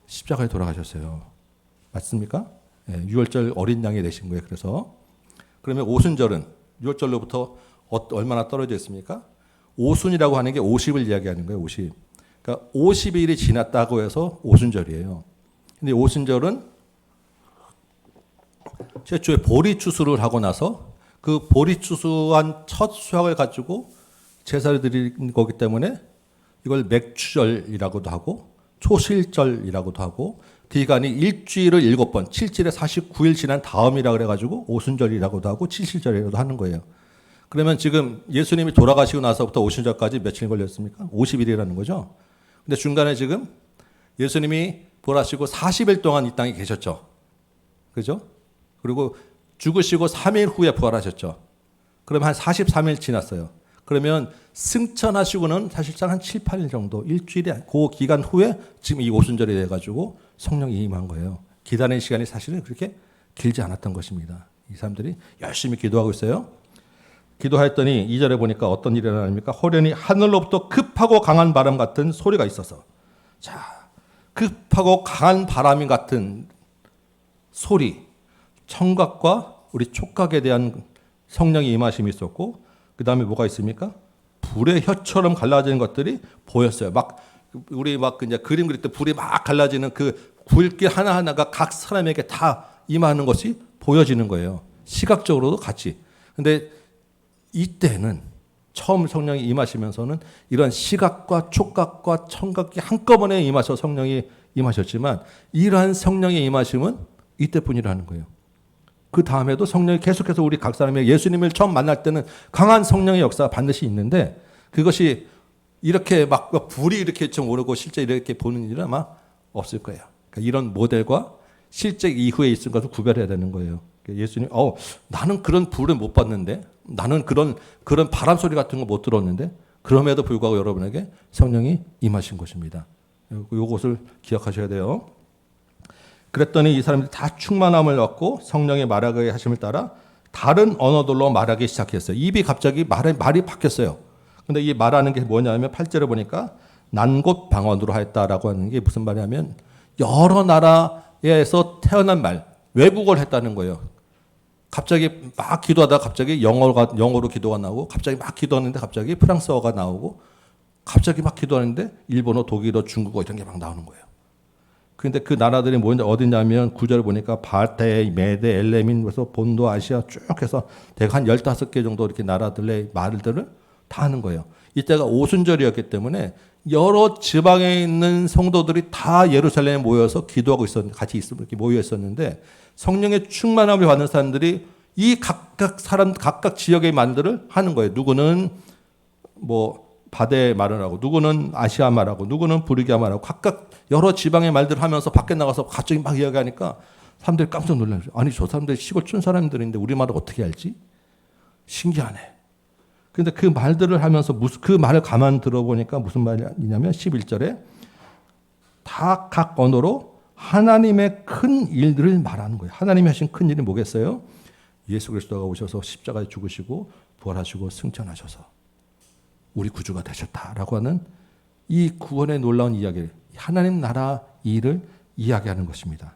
십자가에 돌아가셨어요. 맞습니까? 네, 유월절 어린 양이 되신 거예요. 그래서 그러면 오순절은 유월절로부터 얼마나 떨어져 있습니까? 오순이라고 하는 게 50을 이야기하는 거예요. 50. 그러니까 50일이 지났다고 해서 오순절이에요. 근데 오순절은 최초에 보리 추수를 하고 나서 그 보리 추수한 첫 수확을 가지고 제사를 드리는 거기 때문에 이걸 맥추절이라고도 하고 초실절이라고도 하고 기간이 일주일을 7번, 7일에 49일 지난 다음이라 그래가지고 오순절이라고도 하고 칠실절이라고도 하는 거예요. 그러면 지금 예수님이 돌아가시고 나서부터 오순절까지 며칠 걸렸습니까? 50일이라는 거죠. 근데 중간에 지금 예수님이 부활하시고 40일 동안 이 땅에 계셨죠. 그죠? 그리고 죽으시고 3일 후에 부활하셨죠. 그러면 한 43일 지났어요. 그러면 승천하시고는 사실상 한 7, 8일 정도, 일주일에 그 기간 후에 지금 이 오순절이 돼가지고 성령이 임한 거예요. 기다리는 시간이 사실은 그렇게 길지 않았던 것입니다. 이 사람들이 열심히 기도하고 있어요. 기도했더니 2절에 보니까 어떤 일이 일어납니까? 호련히 하늘로부터 급하고 강한 바람 같은 소리가 있어서, 자, 급하고 강한 바람이 같은 소리, 청각과 우리 촉각에 대한 성령의 임하심이 있었고, 그 다음에 뭐가 있습니까? 불의 혀처럼 갈라지는 것들이 보였어요. 막 우리 막 이제 그림 그릴 때 불이 막 갈라지는 그 불길 하나하나가 각 사람에게 다 임하는 것이 보여지는 거예요. 시각적으로도 같이. 근데 이때는 처음 성령이 임하시면서는 이런 시각과 촉각과 청각이 한꺼번에 임하셔 성령이 임하셨지만 이러한 성령의 임하심은 이때뿐이라는 거예요. 그 다음에도 성령이 계속해서 우리 각 사람의 예수님을 처음 만날 때는 강한 성령의 역사가 반드시 있는데 그것이 이렇게 막 불이 이렇게 좀 오르고 실제 이렇게 보는 일은 아마 없을 거예요. 그러니까 이런 모델과 실제 이후에 있을 것을 구별해야 되는 거예요. 예수님, 나는 그런 불을 못 봤는데, 나는 그런 바람 소리 같은 거 못 들었는데, 그럼에도 불구하고 여러분에게 성령이 임하신 것입니다. 이것을 기억하셔야 돼요. 그랬더니 이 사람들이 다 충만함을 얻고 성령의 말하게 하심을 따라 다른 언어들로 말하기 시작했어요. 입이 갑자기 말이 바뀌었어요. 근데 이 말하는 게 뭐냐면 8절에 보니까 난곳 방언으로 하였다라고 하는 게 무슨 말이냐면 여러 나라에서 태어난 말, 외국어를 했다는 거예요. 갑자기 막 기도하다가 갑자기 영어로 기도가 나오고 갑자기 막 기도하는데 갑자기 프랑스어가 나오고 갑자기 막 기도하는데 일본어, 독일어, 중국어 이런 게 막 나오는 거예요. 근데 그 나라들이 뭔지 어디냐면 구절을 보니까 바테, 메데, 엘레민, 그래서 본도, 아시아 쭉 해서 대략 한 15개 정도 이렇게 나라들의 말들을 다 하는 거예요. 이때가 오순절이었기 때문에 여러 지방에 있는 성도들이 다 예루살렘에 모여서 기도하고 같이 이렇게 모여 있었는데 성령의 충만함을 받는 사람들이 이 각각 지역의 말들을 하는 거예요. 누구는 뭐 바데 말을 하고, 누구는 아시아 말하고, 누구는 부르기아 말하고, 각각 여러 지방의 말들을 하면서 밖에 나가서 갑자기 막 이야기하니까 사람들이 깜짝 놀라요. 아니, 저 사람들 시골 춘 사람들인데 우리 말을 어떻게 알지? 신기하네. 근데 그 말들을 하면서 그 말을 가만 들어보니까 무슨 말이냐면 11절에 다 각 언어로 하나님의 큰 일들을 말하는 거예요. 하나님이 하신 큰 일이 뭐겠어요? 예수 그리스도가 오셔서 십자가에 죽으시고 부활하시고 승천하셔서 우리 구주가 되셨다라고 하는 이 구원의 놀라운 이야기를, 하나님 나라 일을 이야기하는 것입니다.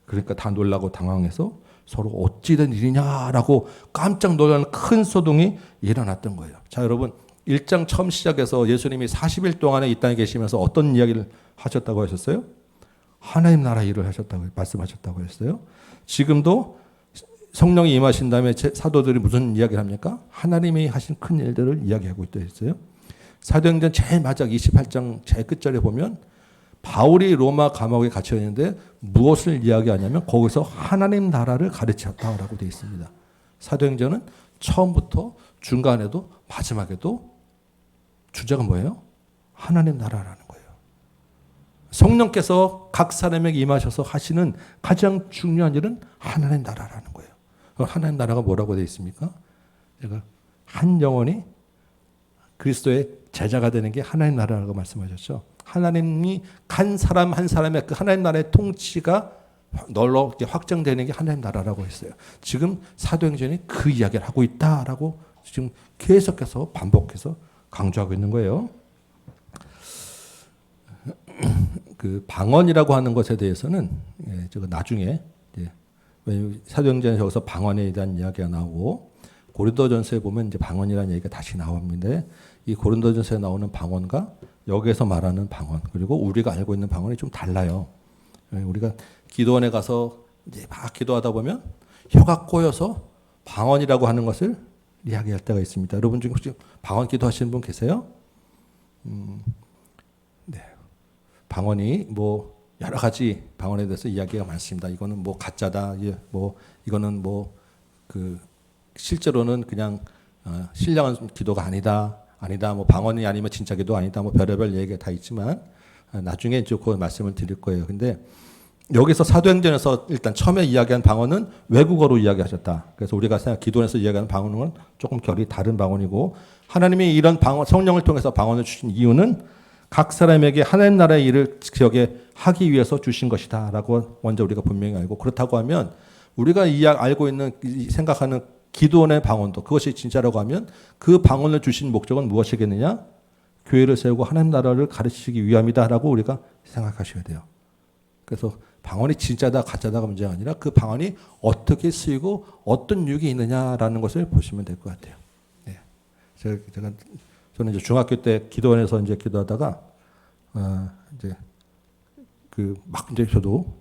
그러니까 다 놀라고 당황해서 서로 어찌 된 일이냐라고 깜짝 놀라는 큰 소동이 일어났던 거예요. 자, 여러분, 1장 처음 시작해서 예수님이 40일 동안에 이 땅에 계시면서 어떤 이야기를 하셨다고 하셨어요? 하나님 나라 일을 하셨다고 말씀하셨다고 했어요. 지금도 성령이 임하신 다음에 사도들이 무슨 이야기를 합니까? 하나님이 하신 큰 일들을 이야기하고 있다 했어요. 사도행전 제일 마지막 28장 제일 끝절에 보면 바울이 로마 감옥에 갇혀 있는데 무엇을 이야기하냐면 거기서 하나님 나라를 가르쳤다라고 되어 있습니다. 사도행전은 처음부터 중간에도 마지막에도 주제가 뭐예요? 하나님 나라라는 거예요. 성령께서 각 사람에게 임하셔서 하시는 가장 중요한 일은 하나님 나라라는 거예요. 하나님 나라가 뭐라고 되어 있습니까? 제가 한 영혼이 그리스도의 제자가 되는 게 하나님 나라라고 말씀하셨죠. 하나님이 한 사람 한 사람의 그 하나님 나라의 통치가 널로 확장되는 게 하나님 나라라고 했어요. 지금 사도행전이 그 이야기를 하고 있다라고 지금 계속해서 반복해서 강조하고 있는 거예요. 그 방언이라고 하는 것에 대해서는 제가 나중에 사도행전에 여기서 방언에 대한 이야기가 나오고 고린도전서에 보면 이제 방언이라는 얘기가 다시 나옵니다. 이 고린도전서에 나오는 방언과 여기에서 말하는 방언, 그리고 우리가 알고 있는 방언이 좀 달라요. 우리가 기도원에 가서 이제 막 기도하다 보면 혀가 꼬여서 방언이라고 하는 것을 이야기할 때가 있습니다. 여러분 중에 혹시 방언 기도하시는 분 계세요? 네. 방언이 뭐 여러 가지 방언에 대해서 이야기가 많습니다. 이거는 뭐 가짜다, 뭐 이거는 뭐 그 실제로는 그냥 신령한 기도가 아니다, 뭐 방언이 아니면 진짜 기도 아니다, 뭐 별의별 얘기가 다 있지만 나중에 이제 그 말씀을 드릴 거예요. 근데 여기서 사도행전에서 일단 처음에 이야기한 방언은 외국어로 이야기하셨다. 그래서 우리가 기도원에서 이야기하는 방언은 조금 결이 다른 방언이고, 하나님이 이런 방언, 성령을 통해서 방언을 주신 이유는 각 사람에게 하나님 나라의 일을 지역에 하기 위해서 주신 것이다라고 먼저 우리가 분명히 알고, 그렇다고 하면 우리가 알고 있는 생각하는 기도원의 방언도 그것이 진짜라고 하면 그 방언을 주신 목적은 무엇이겠느냐? 교회를 세우고 하나님 나라를 가르치기 위함이다라고 우리가 생각하셔야 돼요. 그래서 방언이 진짜다 가짜다가 문제가 아니라 그 방언이 어떻게 쓰이고 어떤 유익이 있느냐라는 것을 보시면 될 것 같아요. 네. 저는 이제 중학교 때 기도원에서 이제 기도하다가 이제 그 막 이제 저도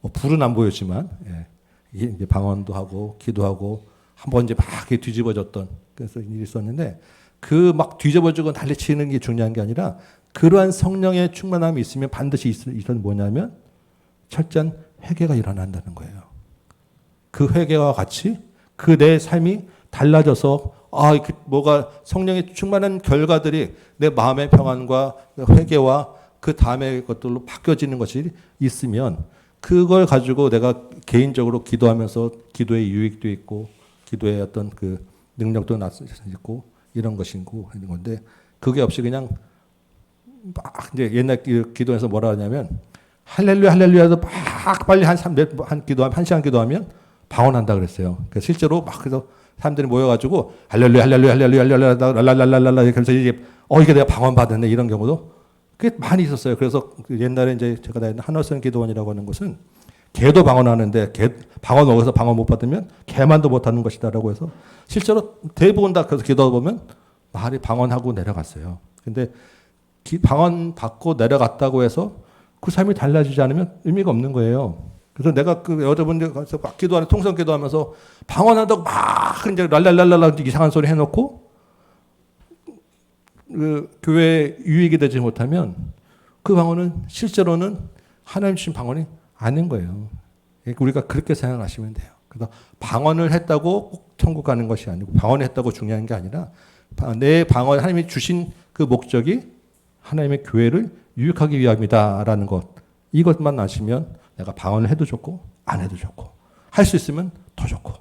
뭐 불은 안 보였지만 이게 방언도 하고 기도하고 한번 이제 막 뒤집어졌던 그래서 일이 있었는데, 그 막 뒤집어지고 난리치는 게 중요한 게 아니라 그러한 성령의 충만함이 있으면 반드시 이건 뭐냐면 철저한 회개가 일어난다는 거예요. 그 회개와 같이 그 내 삶이 달라져서 뭐가 성령의 충만한 결과들이 내 마음의 평안과 회개와 그 다음의 것들로 바뀌어지는 것이 있으면 그걸 가지고 내가 개인적으로 기도하면서 기도의 유익도 있고 기도의 어떤 그 능력도 있고 이런 것이고 하는 건데, 그게 없이 그냥 막 이제 옛날 기도에서 뭐라 하냐면 할렐루야 할렐루야도 막 빨리 한 시간 기도하면 방언한다 그랬어요. 그러니까 실제로 막 그래서 사람들이 모여가지고 할렐루야 할렐루야 할렐루야 할렐루야 랄랄랄랄라 그래서 이게 이게 내가 방언 받았네 이런 경우도 꽤 많이 있었어요. 그래서 옛날에 이제 제가 다니는 한월선 기도원이라고 하는 곳은 개도 방언하는데 방언 먹어서 방언 못 받으면 개만도 못하는 것이다라고 해서 실제로 대부분 다 그래서 기도하다 보면 말이 방언하고 내려갔어요. 근데 방언 받고 내려갔다고 해서 그 삶이 달라지지 않으면 의미가 없는 거예요. 그래서 내가 그 여러분들 가서 막 기도하는 통성 기도하면서 방언한다고 막 이제 랄랄랄랄라 이상한 소리 해놓고 그 교회에 유익이 되지 못하면 그 방언은 실제로는 하나님 주신 방언이 아닌 거예요. 그러니까 우리가 그렇게 생각하시면 돼요. 그래서 방언을 했다고 꼭 천국 가는 것이 아니고 방언을 했다고 중요한 게 아니라 내 방언 하나님이 주신 그 목적이 하나님의 교회를 유익하기 위함이다라는 것. 이것만 아시면 내가 방언을 해도 좋고 안 해도 좋고 할 수 있으면 더 좋고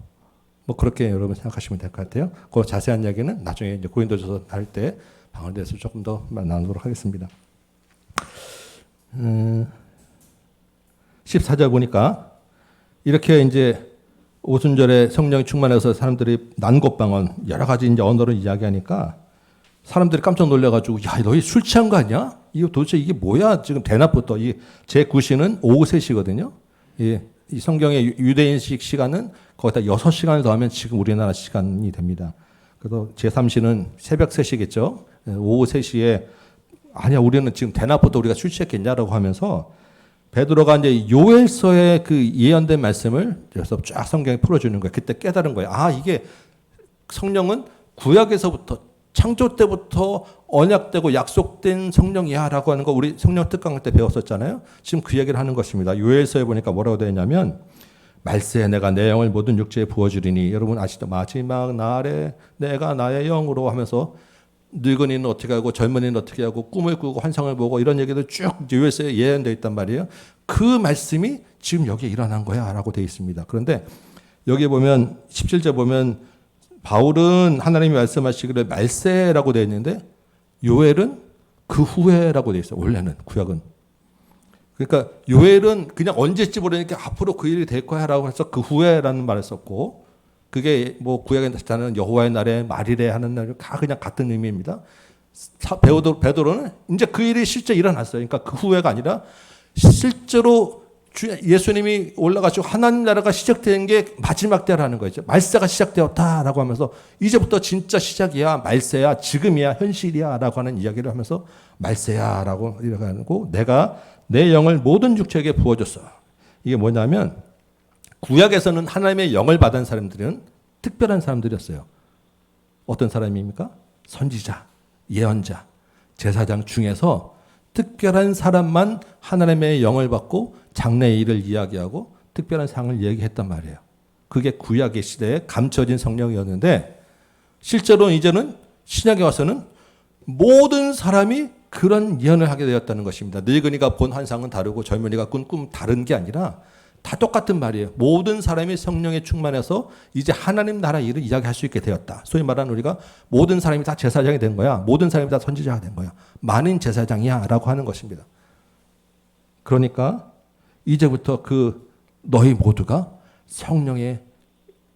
뭐 그렇게 여러분 생각하시면 될 것 같아요. 그 자세한 이야기는 나중에 이제 고린도전서 할 때 방언에 대해서 조금 더 나누도록 하겠습니다. 14절 보니까 이렇게 이제 오순절에 성령이 충만해서 사람들이 난곳방언 여러 가지 이제 언어를 이야기하니까 사람들이 깜짝 놀래가지고 야 너희 술 취한 거 아니야? 이거 도대체 이게 뭐야? 지금 대낮부터 이 제9시는 오후 3시거든요. 이 성경의 유대인식 시간은 거기다 6시간을 더하면 지금 우리나라 시간이 됩니다. 그래서 제3시는 새벽 3시겠죠. 오후 3시에 아니야 우리는 지금 대낮부터 우리가 술 취했겠냐라고 하면서 베드로가 이제 요엘서의 그 예언된 말씀을 그래서 쫙 성경에 풀어주는 거예요. 그때 깨달은 거예요. 아 이게 성령은 구약에서부터 창조 때부터 언약되고 약속된 성령이야라고 하는 거 우리 성령 특강 때 배웠었잖아요. 지금 그 얘기를 하는 것입니다. 요엘서에 보니까 뭐라고 되어 있냐면 말세에 내가 내 영을 모든 육체에 부어주리니 여러분 아시죠? 마지막 날에 내가 나의 영으로 하면서 늙은이는 어떻게 하고 젊은이는 어떻게 하고 꿈을 꾸고 환상을 보고 이런 얘기도 쭉 요엘서에 예언되어 있단 말이에요. 그 말씀이 지금 여기에 일어난 거야 라고 되어 있습니다. 그런데 여기 보면 17절 보면 바울은 하나님이 말씀하시기를 말세라고 되어 있는데 요엘은 그 후에라고 되어 있어요. 원래는 구약은. 그러니까 요엘은 그냥 언제쯤 모르니까 앞으로 그 일이 될 거야 라고 해서 그 후에라는 말을 썼고 그게 뭐 구약에 나타나는 여호와의 날에 말일에 하는 날 다 그냥 같은 의미입니다. 베드로는 이제 그 일이 실제 일어났어요. 그러니까 그 후에가 아니라 실제로 예수님이 올라가시고 하나님 나라가 시작된 게 마지막 때라는 거죠. 말세가 시작되었다라고 하면서 이제부터 진짜 시작이야, 말세야, 지금이야, 현실이야라고 하는 이야기를 하면서 말세야라고 이러고 내가 내 영을 모든 육체에게 부어줬어. 이게 뭐냐면 구약에서는 하나님의 영을 받은 사람들은 특별한 사람들이었어요. 어떤 사람입니까? 선지자, 예언자, 제사장 중에서 특별한 사람만 하나님의 영을 받고 장래의 일을 이야기하고 특별한 상을 얘기했단 말이에요. 그게 구약의 시대에 감춰진 성령이었는데 실제로 이제는 신약에 와서는 모든 사람이 그런 예언을 하게 되었다는 것입니다. 늙은이가 본 환상은 다르고 젊은이가 꾼 꿈 다른 게 아니라 다 똑같은 말이에요. 모든 사람이 성령에 충만해서 이제 하나님 나라 일을 이야기할 수 있게 되었다. 소위 말하는 우리가 모든 사람이 다 제사장이 된 거야. 모든 사람이 다 선지자가 된 거야. 만인 제사장이야 라고 하는 것입니다. 그러니까 이제부터 그 너희 모두가 성령에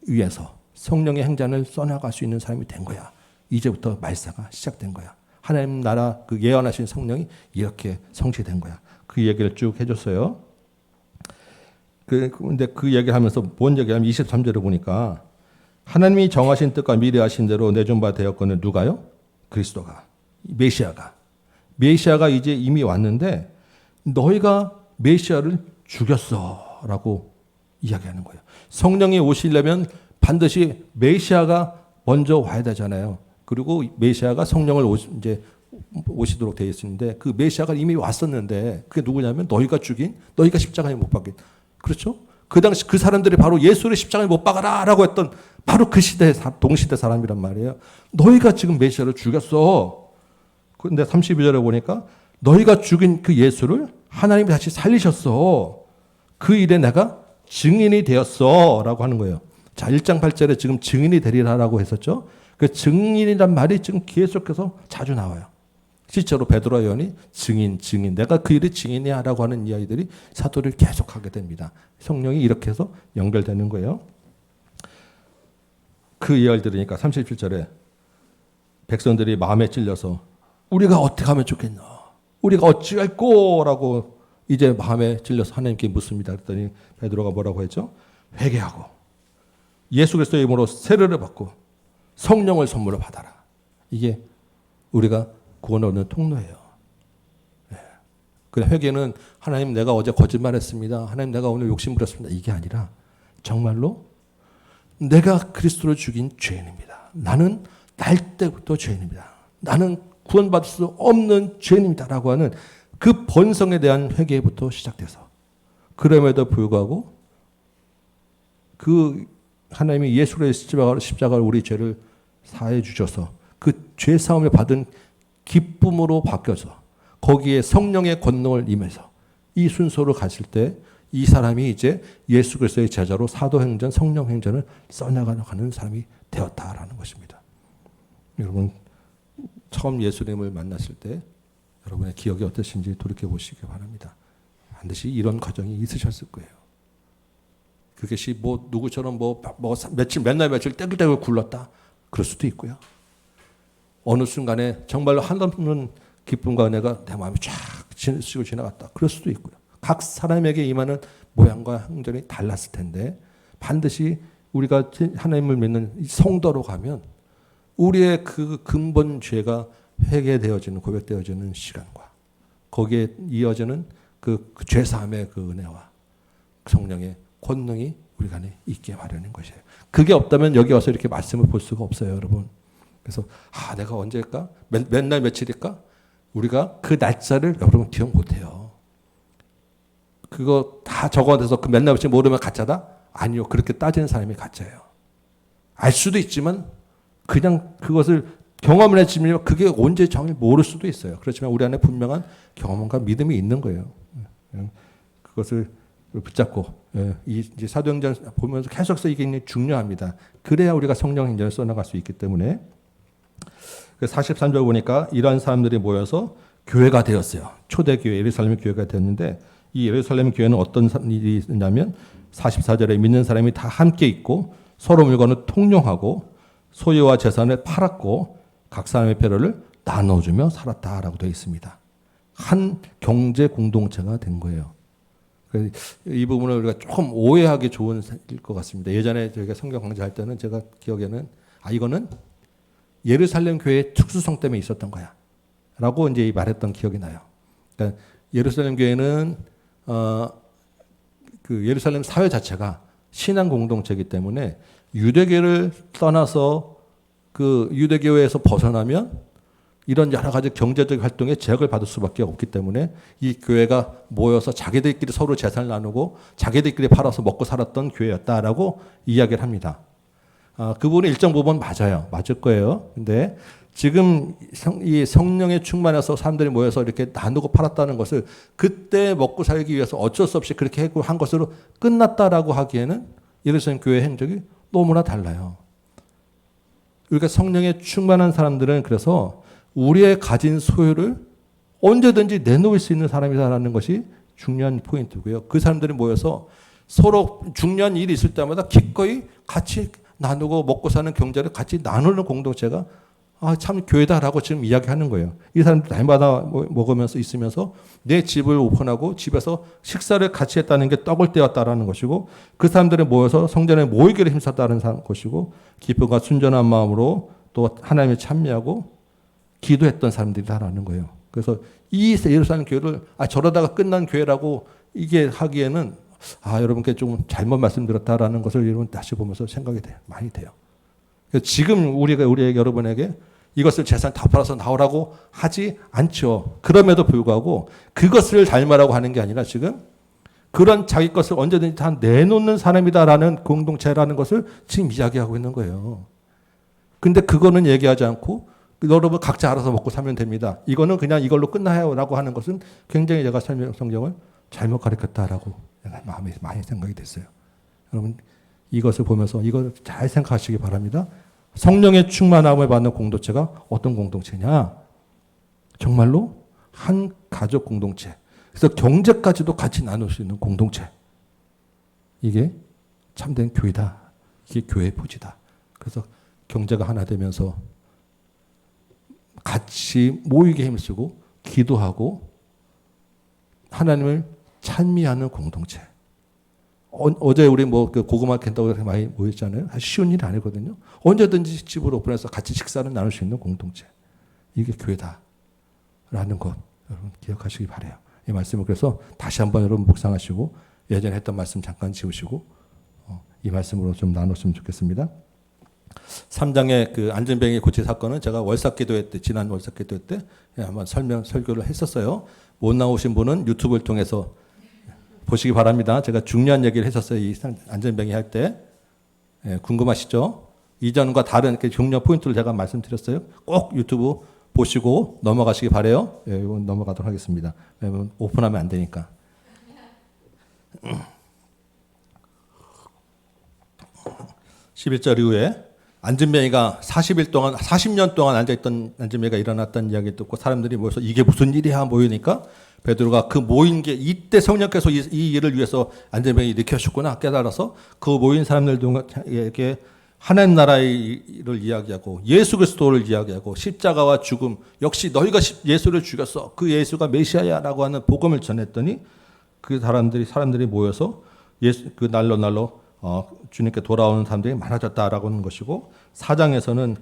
의해서 성령의 행전을 써나갈 수 있는 사람이 된 거야. 이제부터 말세가 시작된 거야. 하나님 나라 그 예언하신 성령이 이렇게 성취된 거야. 그 얘기를 쭉 해줬어요. 근데 그 얘기를 하면서 뭔 얘기하면 23절을 보니까 하나님이 정하신 뜻과 미리 하신 대로 내준 바 되었거늘 누가요? 그리스도가. 메시아가 이제 이미 왔는데 너희가 메시아를 죽였어 라고 이야기하는 거예요. 성령이 오시려면 반드시 메시아가 먼저 와야 되잖아요. 그리고 메시아가 성령을 이제 오시도록 되어 있는데 그 메시아가 이미 왔었는데 그게 누구냐면 너희가 십자가에 못 박힌. 그렇죠? 그 당시 그 사람들이 바로 예수를 십자가에 못 박아라 라고 했던 바로 그 시대 동시대 사람이란 말이에요. 너희가 지금 메시아를 죽였어. 그런데 32절에 보니까 너희가 죽인 그 예수를 하나님이 다시 살리셨어. 그 일에 내가 증인이 되었어 라고 하는 거예요. 자, 1장 8절에 지금 증인이 되리라라고 했었죠. 그 증인이란 말이 지금 계속해서 자주 나와요. 실제로 베드로 요한이 증인, 내가 그 일의 증인이야 라고 하는 이야기들이 사도를 계속하게 됩니다. 성령이 이렇게 해서 연결되는 거예요. 그 이야기를 들으니까 37절에 백성들이 마음에 찔려서 우리가 어떻게 하면 좋겠나? 우리가 어찌할꼬? 라고 이제 마음에 찔려서 하나님께 묻습니다. 그랬더니 베드로가 뭐라고 했죠? 회개하고 예수 그리스도의 이름으로 세례를 받고 성령을 선물로 받아라. 이게 우리가 구원 얻는 통로예요. 네. 그 회개는 하나님 내가 어제 거짓말했습니다. 하나님 내가 오늘 욕심 부렸습니다. 이게 아니라 정말로 내가 그리스도를 죽인 죄인입니다. 나는 날 때부터 죄인입니다. 나는 구원받을 수 없는 죄인입니다라고 하는 그 본성에 대한 회개부터 시작돼서 그럼에도 불구하고 그 하나님이 예수 그리스도의 십자가로 우리 죄를 사해 주셔서 그 죄 사함을 받은 기쁨으로 바뀌어서 거기에 성령의 권능을 임해서 이 순서로 갔을 때 이 사람이 이제 예수 그리스도의 제자로 사도행전, 성령행전을 써나가는 사람이 되었다라는 것입니다. 여러분 처음 예수님을 만났을 때 여러분의 기억이 어떠신지 돌이켜 보시기 바랍니다. 반드시 이런 과정이 있으셨을 거예요. 그것이 뭐 누구처럼 맨날 며칠 떼굴떼굴 굴렀다 그럴 수도 있고요. 어느 순간에 정말로 한없는 기쁨과 은혜가 내 마음에 쫙 스치고 지나갔다 그럴 수도 있고요. 각 사람에게 임하는 모양과 형전이 달랐을 텐데 반드시 우리가 하나님을 믿는 성도로 가면 우리의 그 근본 죄가 회개되어지는 고백되어지는 시간과 거기에 이어지는 그 죄사함의 그 은혜와 성령의 권능이 우리 안에 있게 마련인 것이에요. 그게 없다면 여기 와서 이렇게 말씀을 볼 수가 없어요, 여러분. 그래서 내가 언제일까? 맨날 며칠일까? 우리가 그 날짜를 여러분 기억 못해요. 그거 다 적어놔서 그 맨날 며칠 모르면 가짜다? 아니요. 그렇게 따지는 사람이 가짜예요. 알 수도 있지만 그냥 그것을 경험을 했지만 그게 언제 정확히 모를 수도 있어요. 그렇지만 우리 안에 분명한 경험과 믿음이 있는 거예요. 그것을 붙잡고 이제 사도행전 보면서 계속해서 이게 중요합니다. 그래야 우리가 성령행전을 써나갈 수 있기 때문에 43절 보니까 이러한 사람들이 모여서 교회가 되었어요. 초대교회 예루살렘 교회가 되었는데 이 예루살렘 교회는 어떤 일이 있냐면 44절에 믿는 사람이 다 함께 있고 서로 물건을 통용하고 소유와 재산을 팔았고 각 사람의 필요를 나눠주며 살았다라고 되어 있습니다. 한 경제 공동체가 된 거예요. 이 부분을 우리가 조금 오해하기 좋은 일 것 같습니다. 예전에 저희가 성경 강좌할 때는 제가 기억에는 이거는 예루살렘 교회의 특수성 때문에 있었던 거야 라고 이제 말했던 기억이 나요. 그러니까 예루살렘 교회는 그 예루살렘 사회 자체가 신앙 공동체이기 때문에 유대교를 떠나서 그 유대교회에서 벗어나면 이런 여러 가지 경제적 활동에 제약을 받을 수밖에 없기 때문에 이 교회가 모여서 자기들끼리 서로 재산을 나누고 자기들끼리 팔아서 먹고 살았던 교회였다라고 이야기를 합니다. 그 부분은 일정 부분 맞아요. 맞을 거예요. 근데 지금 이 성령의 충만해서 사람들이 모여서 이렇게 나누고 팔았다는 것을 그때 먹고 살기 위해서 어쩔 수 없이 그렇게 한 것으로 끝났다라고 하기에는 예루살렘 교회 행적이 너무나 달라요. 우리가 성령에 충만한 사람들은 그래서 우리의 가진 소유를 언제든지 내놓을 수 있는 사람이다라는 것이 중요한 포인트고요. 그 사람들이 모여서 서로 중요한 일이 있을 때마다 기꺼이 같이 나누고 먹고 사는 경제를 같이 나누는 공동체가 참 교회다라고 지금 이야기하는 거예요. 이 사람들 날마다 먹으면서 있으면서 내 집을 오픈하고 집에서 식사를 같이 했다는 게 떡을 떼었다라는 것이고 그 사람들이 모여서 성전에 모이기를 힘썼다는 것이고 기쁨과 순전한 마음으로 또 하나님을 찬미하고 기도했던 사람들이다라는 거예요. 그래서 이 예루살렘 교회를 저러다가 끝난 교회라고 이게 하기에는 여러분께 좀 잘못 말씀드렸다라는 것을 여러분 다시 보면서 생각이 돼요. 많이 돼요. 지금 우리에게 여러분에게 이것을 재산 다 팔아서 나오라고 하지 않죠. 그럼에도 불구하고 그것을 닮으라고 하는 게 아니라 지금 그런 자기 것을 언제든지 다 내놓는 사람이다라는 공동체라는 것을 지금 이야기하고 있는 거예요. 근데 그거는 얘기하지 않고 여러분 각자 알아서 먹고 살면 됩니다. 이거는 그냥 이걸로 끝나요라고 하는 것은 굉장히 제가 성경을 잘못 가르쳤다라고 마음에 많이 생각이 됐어요. 여러분 이것을 보면서 이걸 잘 생각하시기 바랍니다. 성령의 충만함을 받는 공동체가 어떤 공동체냐? 정말로 한 가족 공동체. 그래서 경제까지도 같이 나눌 수 있는 공동체. 이게 참된 교회다. 이게 교회의 포지다. 그래서 경제가 하나 되면서 같이 모이게 힘쓰고 기도하고 하나님을 찬미하는 공동체. 어제 우리 그 고구마 캔다고 많이 모였잖아요. 쉬운 일이 아니거든요. 언제든지 집으로 오픈해서 같이 식사를 나눌 수 있는 공동체. 이게 교회다라는 것 여러분 기억하시기 바라요. 이 말씀을 그래서 다시 한번 여러분 묵상하시고 예전에 했던 말씀 잠깐 지우시고 이 말씀으로 좀 나눴으면 좋겠습니다. 3장의 그 안전병이 고치 사건은 제가 월삭기도회 때 지난 월삭기도회 때 한번 설교를 했었어요. 못 나오신 분은 유튜브를 통해서 보시기 바랍니다. 제가 중요한 얘기를 했었어요. 이 안전병이 할 때 궁금하시죠? 이전과 다른 중요한 포인트를 제가 말씀드렸어요. 꼭 유튜브 보시고 넘어가시기 바래요. 이건 넘어가도록 하겠습니다. 왜냐면 오픈하면 안 되니까. 11절 이후에 안전뱅이가 40년 동안 앉아있던 안전뱅이가 일어났다는 이야기 듣고 사람들이 모여서 이게 무슨 일이야 모이니까 베드로가 그 모인 게 이때 성령께서 이 일을 위해서 안전뱅이 일으켜주셨구나 깨달아서 그 모인 사람들에게 하나님 나라의 일을 이야기하고 예수 그리스도를 이야기하고 십자가와 죽음 역시 너희가 예수를 죽였어 그 예수가 메시아야라고 하는 복음을 전했더니 그 사람들이 모여서 그 날로 주님께 돌아오는 사람들이 많아졌다라고 하는 것이고 4장에서는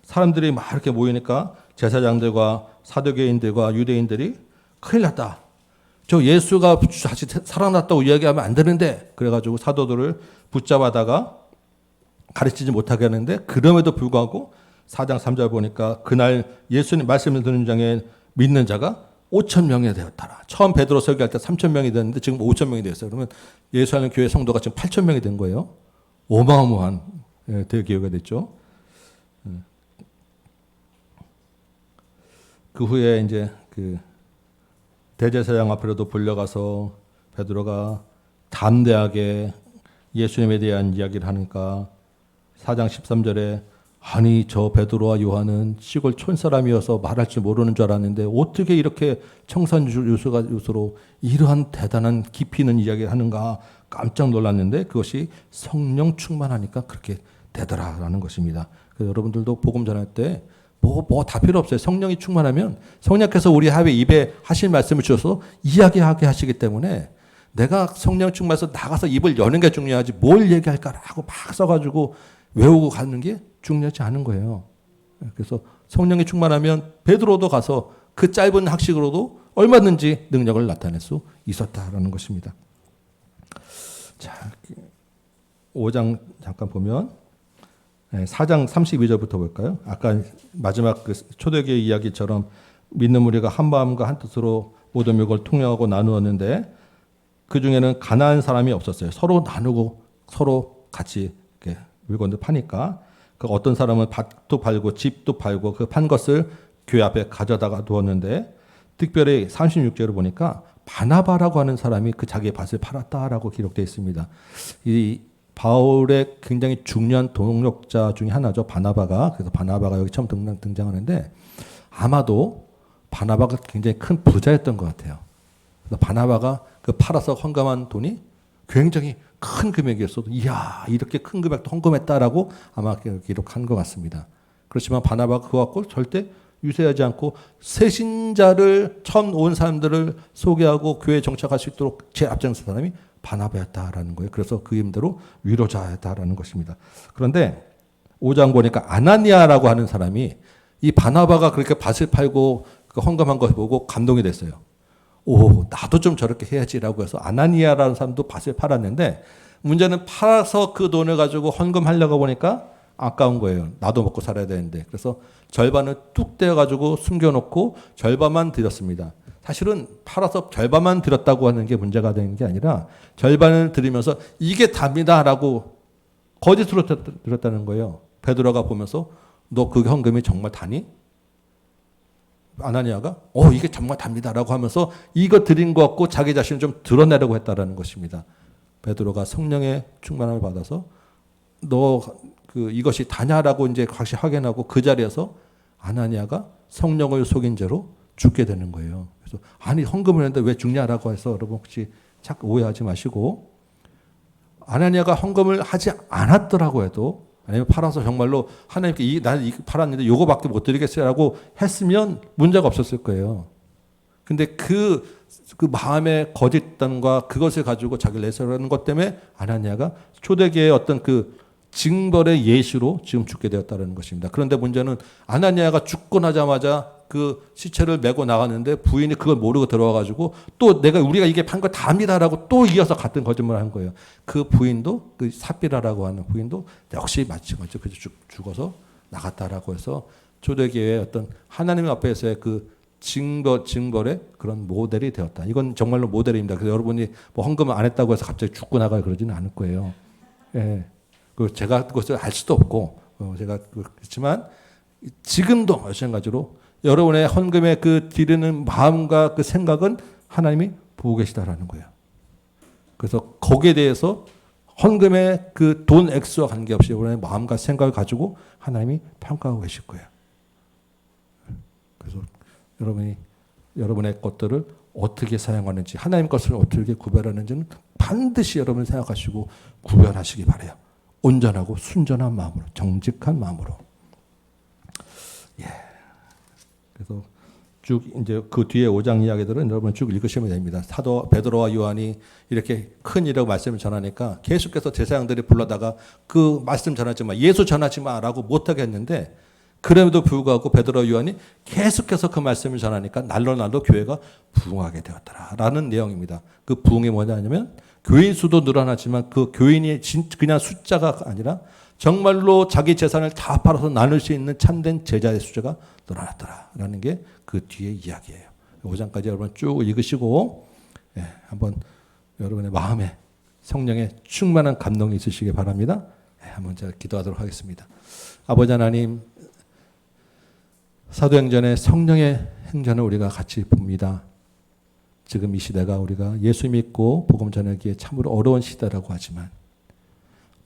사람들이 막 이렇게 모이니까 제사장들과 사두개인들과 유대인들이 큰일 났다. 저 예수가 다시 살아났다고 이야기하면 안 되는데 그래가지고 사도들을 붙잡아다가 가르치지 못하게 하는데 그럼에도 불구하고 4장 3절 보니까 그날 예수님 말씀을 듣는 장에 믿는 자가 5,000명이 되었더라. 처음 베드로 설교할 때 3,000명이 됐는데 지금 5,000명이 됐어요. 그러면 예수하는 교회 성도가 지금 8,000명이 된 거예요. 어마어마한 대교회가 됐죠. 그 후에 이제 그 대제사장 앞으로도 불려가서 베드로가 담대하게 예수님에 대한 이야기를 하니까 4장 13절에 아니 저 베드로와 요한은 시골 촌사람이어서 말할 줄 모르는 줄 알았는데 어떻게 이렇게 청산유수로 이러한 대단한 깊이 있는 이야기를 하는가 깜짝 놀랐는데 그것이 성령 충만하니까 그렇게 되더라라는 것입니다. 그래서 여러분들도 복음 전할 때 뭐 다 필요 없어요. 성령이 충만하면 성령께서 우리 입에 하실 말씀을 주셔서 이야기하게 하시기 때문에 내가 성령 충만해서 나가서 입을 여는 게 중요하지 뭘 얘기할까라고 막 써가지고 외우고 가는 게 중요하지 않은 거예요. 그래서 성령이 충만하면 베드로도 가서 그 짧은 학식으로도 얼마든지 능력을 나타낼 수 있었다라는 것입니다. 자, 5장 잠깐 보면 4장 32절부터 볼까요? 아까 마지막 그 초대교회 이야기처럼 믿는 무리가 한 마음과 한 뜻으로 모든 묘를 통용하고 나누었는데 그 중에는 가난한 사람이 없었어요. 서로 나누고 서로 같이 이렇게 물건들 파니까 그 어떤 사람은 밭도 팔고 집도 팔고 그 판 것을 교회 앞에 가져다가 두었는데 특별히 36절을 보니까 바나바라고 하는 사람이 그 자기의 밭을 팔았다라고 기록되어 있습니다. 이 바울의 굉장히 중요한 동력자 중에 하나죠. 바나바가. 그래서 바나바가 여기 처음 등장하는데 아마도 바나바가 굉장히 큰 부자였던 것 같아요. 그래서 바나바가 그 팔아서 헌금한 돈이 굉장히 큰 금액이었어도 이야 이렇게 큰 금액도 헌금했다라고 아마 기록한 것 같습니다. 그렇지만 바나바가 그거 갖고 절대 유세하지 않고 새신자를 처음 온 사람들을 소개하고 교회에 정착할 수 있도록 제일 앞장선 사람이 바나바였다라는 거예요. 그래서 그 힘대로 위로자였다라는 것입니다. 그런데 5장 보니까 아나니아라고 하는 사람이 이 바나바가 그렇게 밭을 팔고 그 헌금한 걸 보고 감동이 됐어요. 오, 나도 좀 저렇게 해야지라고 해서 아나니아라는 사람도 밭을 팔았는데 문제는 팔아서 그 돈을 가지고 헌금하려고 보니까 아까운 거예요. 나도 먹고 살아야 되는데. 그래서 절반을 뚝 떼어가지고 숨겨놓고 절반만 드렸습니다. 사실은 팔아서 절반만 드렸다고 하는 게 문제가 되는 게 아니라 절반을 드리면서 이게 답니다라고 거짓으로 드렸다는 거예요. 베드로가 보면서 너 그 헌금이 정말 다니? 아나니아가 이게 정말 답니다라고 하면서 이거 드린 것 같고 자기 자신을 좀 드러내려고 했다라는 것입니다. 베드로가 성령의 충만함을 받아서 너 이것이 다냐라고 이제 다시 확인하고 그 자리에서 아나니아가 성령을 속인 죄로 죽게 되는 거예요. 그래서 아니 헌금을 했는데 왜 죽냐라고 해서 여러분 혹시 자꾸 오해하지 마시고 아나니아가 헌금을 하지 않았더라고 해도 아니면 팔아서 정말로 하나님께 나는 이거 팔았는데 이거밖에 못 드리겠어요라고 했으면 문제가 없었을 거예요. 근데 그 마음의 거짓단과 그것을 가지고 자기를 내세우는 것 때문에 아나니아가 초대교회의 어떤 그 징벌의 예시로 지금 죽게 되었다는 것입니다. 그런데 문제는 아나니아가 죽고 나자마자 그 시체를 메고 나갔는데 부인이 그걸 모르고 들어와가지고 또 우리가 이게 판 거 다 합니다라고 또 이어서 같은 거짓말을 한 거예요. 그 부인도 그 삽비라라고 하는 부인도 역시 마찬가지로 그래서 죽어서 나갔다라고 해서 초대교회의 어떤 하나님 앞에서의 그 징벌의 그런 모델이 되었다. 이건 정말로 모델입니다. 그래서 여러분이 뭐 헌금을 안 했다고 해서 갑자기 죽고 나가 그러지는 않을 거예요. 예. 그 제가 그것을 알 수도 없고 제가 그렇지만 지금도 마찬가지로 여러분의 헌금에 그 드리는 마음과 그 생각은 하나님이 보고 계시다라는 거예요. 그래서 거기에 대해서 헌금의 그 돈 액수와 관계없이 여러분의 마음과 생각을 가지고 하나님이 평가하고 계실 거예요. 그래서 여러분이 여러분의 것들을 어떻게 사용하는지 하나님 것을 어떻게 구별하는지는 반드시 여러분 생각하시고 구별하시기 바라요. 온전하고 순전한 마음으로, 정직한 마음으로. 예. 그래서 쭉 이제 그 뒤에 5장 이야기들은 여러분 쭉 읽으시면 됩니다. 사도 베드로와 요한이 이렇게 큰 일이라고 말씀을 전하니까 계속해서 제사장들이 불러다가 그 말씀 전하지 마, 예수 전하지 마라고 못하게 했는데 그럼에도 불구하고 베드로와 요한이 계속해서 그 말씀을 전하니까 날로 교회가 부흥하게 되었더라라는 내용입니다. 그 부흥이 뭐냐면 교인 수도 늘어나지만 그 교인이 그냥 숫자가 아니라 정말로 자기 재산을 다 팔아서 나눌 수 있는 참된 제자의 숫자가 늘어났더라라는 게 그 뒤에 이야기예요. 5장까지 여러분 쭉 읽으시고 한번 여러분의 마음에 성령의 충만한 감동이 있으시기 바랍니다. 한번 제가 기도하도록 하겠습니다. 아버지 하나님, 사도행전의 성령의 행전을 우리가 같이 봅니다. 지금 이 시대가 우리가 예수 믿고 복음 전하기에 참으로 어려운 시대라고 하지만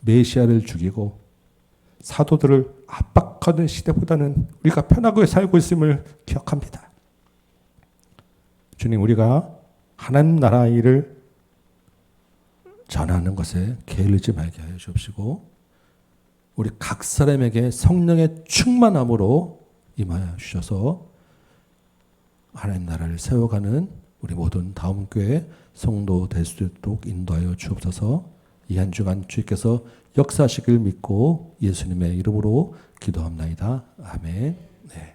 메시아를 죽이고 사도들을 압박하는 시대보다는 우리가 편하게 살고 있음을 기억합니다. 주님, 우리가 하나님 나라의 일을 전하는 것에 게을리지 말게 하여 주옵시고 우리 각 사람에게 성령의 충만함으로 임하여 주셔서 하나님 나라를 세워가는 우리 모든 다음 교회 성도 될 수 있도록 인도하여 주옵소서. 이 한 주간 주께서 역사하시길 믿고 예수님의 이름으로 기도합나이다. 아멘. 네.